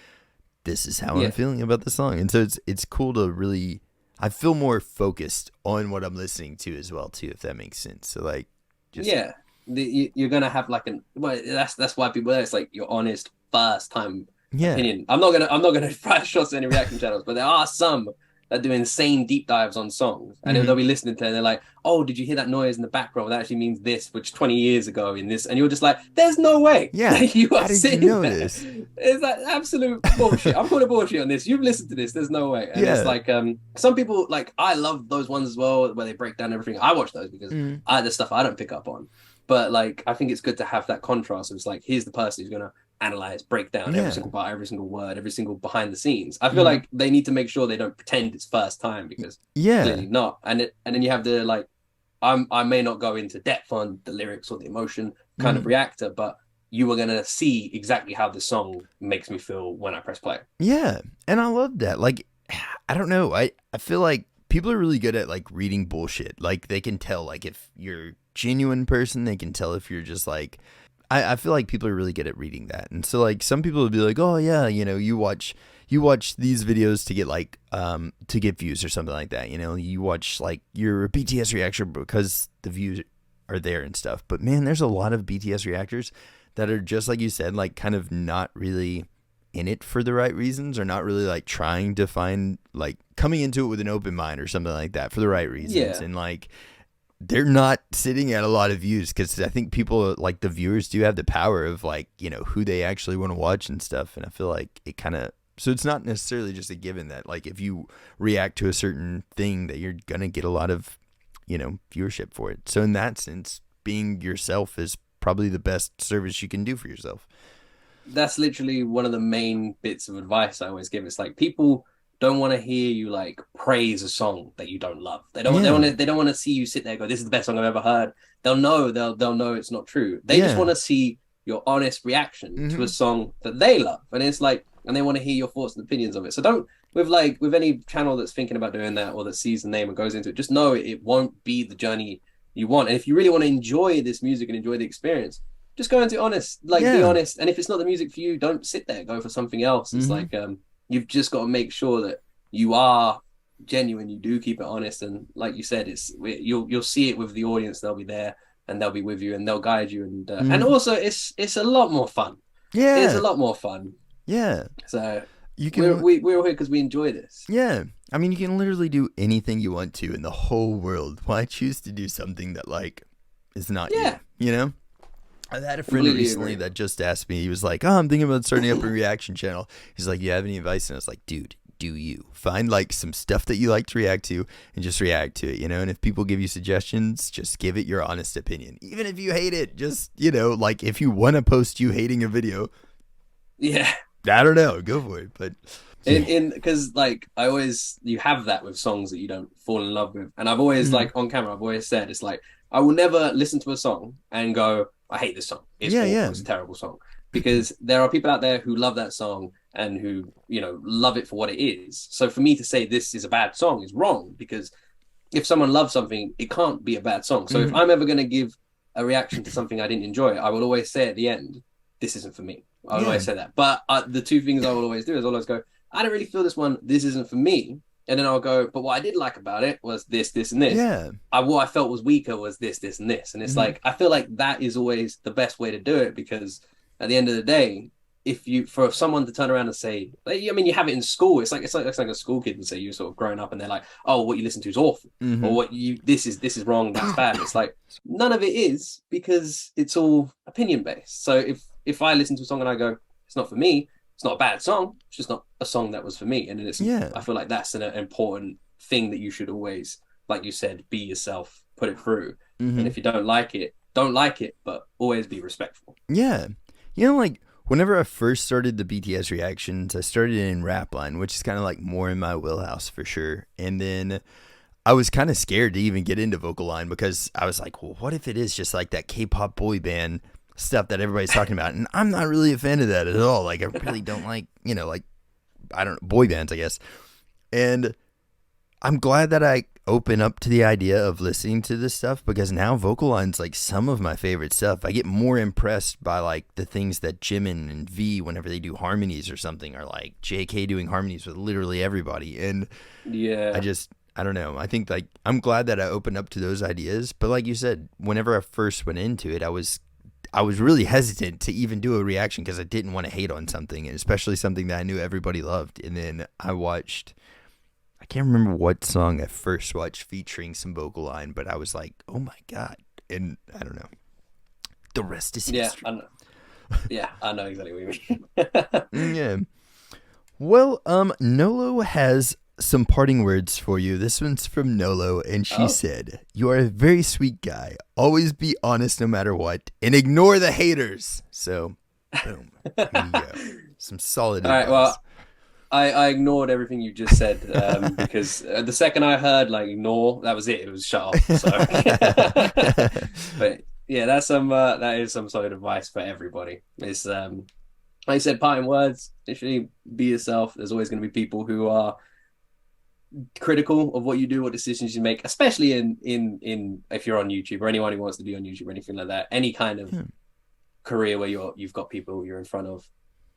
this is how I'm feeling about the song. And so it's cool to really, I feel more focused on what I'm listening to as well too, if that makes sense. So like, just you're gonna have like that's why people, it's like your honest first time opinion. I'm not gonna fire shots at any reaction channels, but there are some that do insane deep dives on songs, and they'll be listening to it and they're like, oh, did you hear that noise in the background? That actually means this, which 20 years ago in this, and you're just like, there's no way. You are sitting there. This? It's like absolute bullshit. I'm calling bullshit on this. You've listened to this, there's no way. And it's like, some people, like, I love those ones as well, where they break down everything. I watch those because there's stuff I don't pick up on, but like, I think it's good to have that contrast. It's like, here's the person who's gonna analyze, break down every single part, every single word, every single behind the scenes. I feel like they need to make sure they don't pretend it's first time, because clearly not. And then you have the like, I may not go into depth on the lyrics or the emotion kind of reactor, but you are gonna see exactly how the song makes me feel when I press play. Yeah, and I love that. Like, I don't know, I feel like people are really good at like reading bullshit. Like, they can tell like if you're a genuine person, they can tell if you're just like, I feel like people are really good at reading that. And so like some people would be like, oh yeah, you watch these videos to get like to get views or something like that. You watch like your BTS reaction because the views are there and stuff. But man, there's a lot of BTS reactors that are just like you said, like kind of not really in it for the right reasons, or not really like trying to find, like, coming into it with an open mind or something like that for the right reasons. And like, they're not sitting at a lot of views, because I think people, like the viewers, do have the power of like, who they actually want to watch and stuff. And I feel like it kind of, so it's not necessarily just a given that like if you react to a certain thing that you're going to get a lot of, viewership for it. So in that sense, being yourself is probably the best service you can do for yourself. That's literally one of the main bits of advice I always give. It's like, people don't want to hear you like praise a song that you don't love. They don't want to see you sit there and go, this is the best song I've ever heard. They'll know it's not true. They just want to see your honest reaction to a song that they love. And it's like, and they want to hear your thoughts and opinions of it. So don't, with any channel that's thinking about doing that, or that sees the name and goes into it, just know it won't be the journey you want. And if you really want to enjoy this music and enjoy the experience, just go into honest, like be honest. And if it's not the music for you, don't sit there, go for something else. It's like, you've just got to make sure that you are genuine. You do keep it honest, and like you said, you'll see it with the audience. They'll be there, and they'll be with you and they'll guide you, and also it's a lot more fun. It's a Yeah. lot more fun. Yeah. So You can. we're all here because we enjoy this. Yeah. I mean, you can literally do anything you want to in the whole world. Why choose to do something that, like, is not you? Yeah, You know? I've had a friend completely recently agree. that just asked me, he was like, oh, I'm thinking about starting up a reaction channel. He's like, you have any advice? And I was like, dude, do you. Find, like, some stuff that you like to react to and just react to it, you know? And if people give you suggestions, just give it your honest opinion. Even if you hate it, just, you know, like, if you want to post you hating a video, Yeah. I don't know, go for it. But yeah. In because like I always you have that with songs that you don't fall in love with, and I've always like on camera I've always said it's like I will never listen to a song and go I hate this song, it's Yeah, awful, yeah. it's a terrible song, because there are people out there who love that song and who, you know, love it for what it is. So for me to say this is a bad song is wrong, because if someone loves something, it can't be a bad song. So if I'm ever going to give a reaction to something I didn't enjoy, I will always say at the end, this isn't for me. I will always say that. But the two things I will always do is I'll always go, I don't really feel this one, this isn't for me. And then I'll go, but what I did like about it was this, this, and this. Yeah. What I felt was weaker was this, this, and this. And it's like, I feel like that is always the best way to do it, because at the end of the day, for someone to turn around and say, like, I mean, you have it in school. It's like a school kid would say, you're sort of growing up and they're like, oh, what you listen to is awful, or what this is wrong, that's bad. It's like none of it is, because it's all opinion based. So if I listen to a song and I go, it's not for me, it's not a bad song, it's just not a song that was for me. And it's I feel like that's an important thing that you should always, like you said, be yourself, put it through. And if you don't like it, but always be respectful. Yeah. You know, like, whenever I first started the BTS reactions, I started in rap line, which is kind of like more in my wheelhouse for sure. And then I was kind of scared to even get into vocal line, because I was like, well, what if it is just like that K-pop boy band stuff that everybody's talking about? And I'm not really a fan of that at all. Like, I really don't like, you know, like, I don't know, boy bands, I guess. And I'm glad that I open up to the idea of listening to this stuff, because now vocal line's like some of my favorite stuff. I get more impressed by like the things that Jimin and V, whenever they do harmonies or something, or like JK doing harmonies with literally everybody. And yeah, I don't know. I think like I'm glad that I opened up to those ideas. But like you said, whenever I first went into it, I was really hesitant to even do a reaction, because I didn't want to hate on something, and especially something that I knew everybody loved. And then I can't remember what song I first watched featuring some vocal line, but I was like, oh my God. And I don't know. The rest is history. I know. I know exactly what you mean. Yeah. Well, Nolo has some parting words for you. This one's from Nolo, and she said, you are a very sweet guy. Always be honest no matter what, and ignore the haters. So, boom. Here you go. Some solid advice. All right, well, I ignored everything you just said, because the second I heard like ignore, that was it. It was shut off. So. But yeah, that is some solid advice for everybody. It's like I said, parting words. Literally, be yourself. There's always going to be people who are critical of what you do, what decisions you make, especially in if you're on YouTube, or anyone who wants to be on YouTube or anything like that. Any kind of career where you've got people who you're in front of.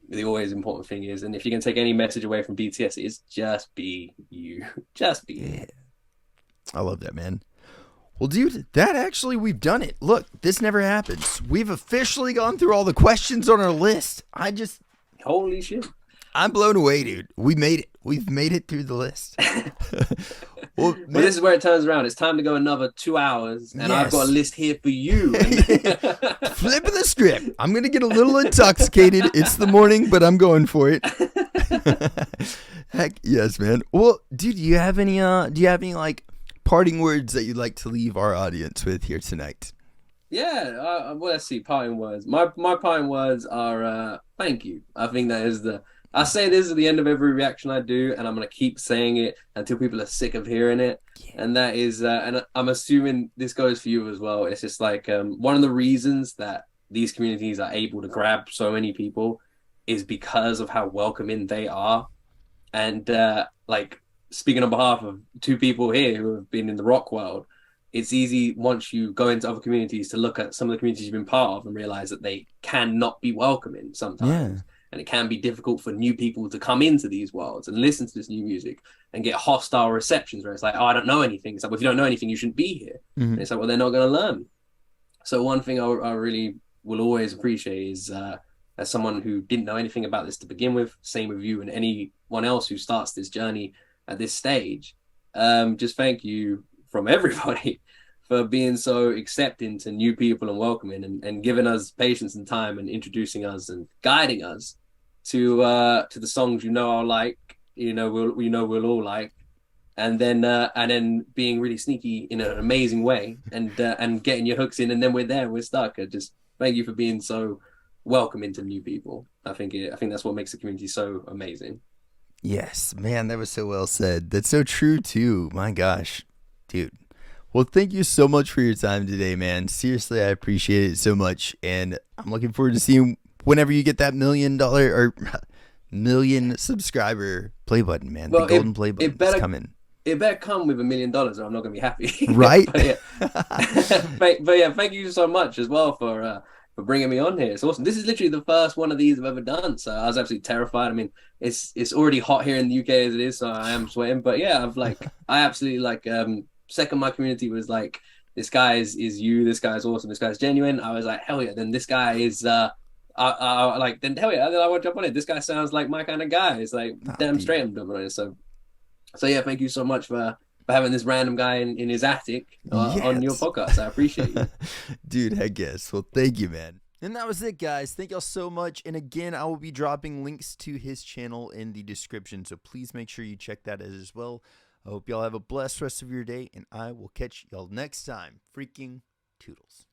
The always important thing is, and if you can take any message away from BTS, is just be you. Just be you. I love that, man. Well, dude, we've done it. Look, this never happens. We've officially gone through all the questions on our list. Holy shit. I'm blown away, dude. We made it. We've made it through the list. Well, this is where it turns around. It's time to go another 2 hours, and I've got a list here for you. Flipping the script. I'm gonna get a little intoxicated. It's the morning, but I'm going for it. Heck yes, man. Well, dude, do you have any like parting words that you'd like to leave our audience with here tonight? Yeah, well, let's see. Parting words. My parting words are thank you. I think that is I say this at the end of every reaction I do, and I'm going to keep saying it until people are sick of hearing it. Yeah. And that is, and I'm assuming this goes for you as well. It's just like one of the reasons that these communities are able to grab so many people is because of how welcoming they are. And like speaking on behalf of two people here who have been in the rock world, it's easy once you go into other communities to look at some of the communities you've been part of and realize that they cannot be welcoming sometimes. Yeah. And it can be difficult for new people to come into these worlds and listen to this new music and get hostile receptions where it's like, oh, I don't know anything. It's like, well, if you don't know anything, you shouldn't be here. And it's like, well, they're not going to learn. So one thing I really will always appreciate is as someone who didn't know anything about this to begin with, same with you and anyone else who starts this journey at this stage. Just thank you from everybody for being so accepting to new people and welcoming and giving us patience and time and introducing us and guiding us to the songs I'll like, we'll all like, and then being really sneaky in an amazing way and getting your hooks in, and then we're there, we're stuck. I just thank you for being so welcoming to new people. I think that's what makes the community so amazing. Yes, man, that was so well said. That's so true too. My gosh, dude. Well, thank you so much for your time today, man. Seriously, I appreciate it so much, and I'm looking forward to seeing whenever you get that $1,000,000 or million subscriber play button, man. The Well, golden play button it is better coming. it better come with $1 million, or I'm not gonna be happy. Right? But yeah, but yeah, thank you so much as well for bringing me on here. It's awesome. This is literally the first one of these I've ever done, so I was absolutely terrified. I mean, it's already hot here in the UK as it is, so I am sweating. But yeah, I absolutely second my community was like, this guy is you. This guy's awesome. This guy's genuine. I was like, hell yeah. Then this guy is I like, then hell yeah. Then I want to jump on it. This guy sounds like my kind of guy. It's like Oh, damn dude. straight I'm jumping on it. So yeah, thank you so much for having this random guy in his attic on your Yes. podcast. I appreciate you. Dude, heck yes. Well, thank you, man. And that was it, guys. Thank y'all so much. And again, I will be dropping links to his channel in the description, so please make sure you check that as well. I hope y'all have a blessed rest of your day, and I will catch y'all next time. Freaking toodles.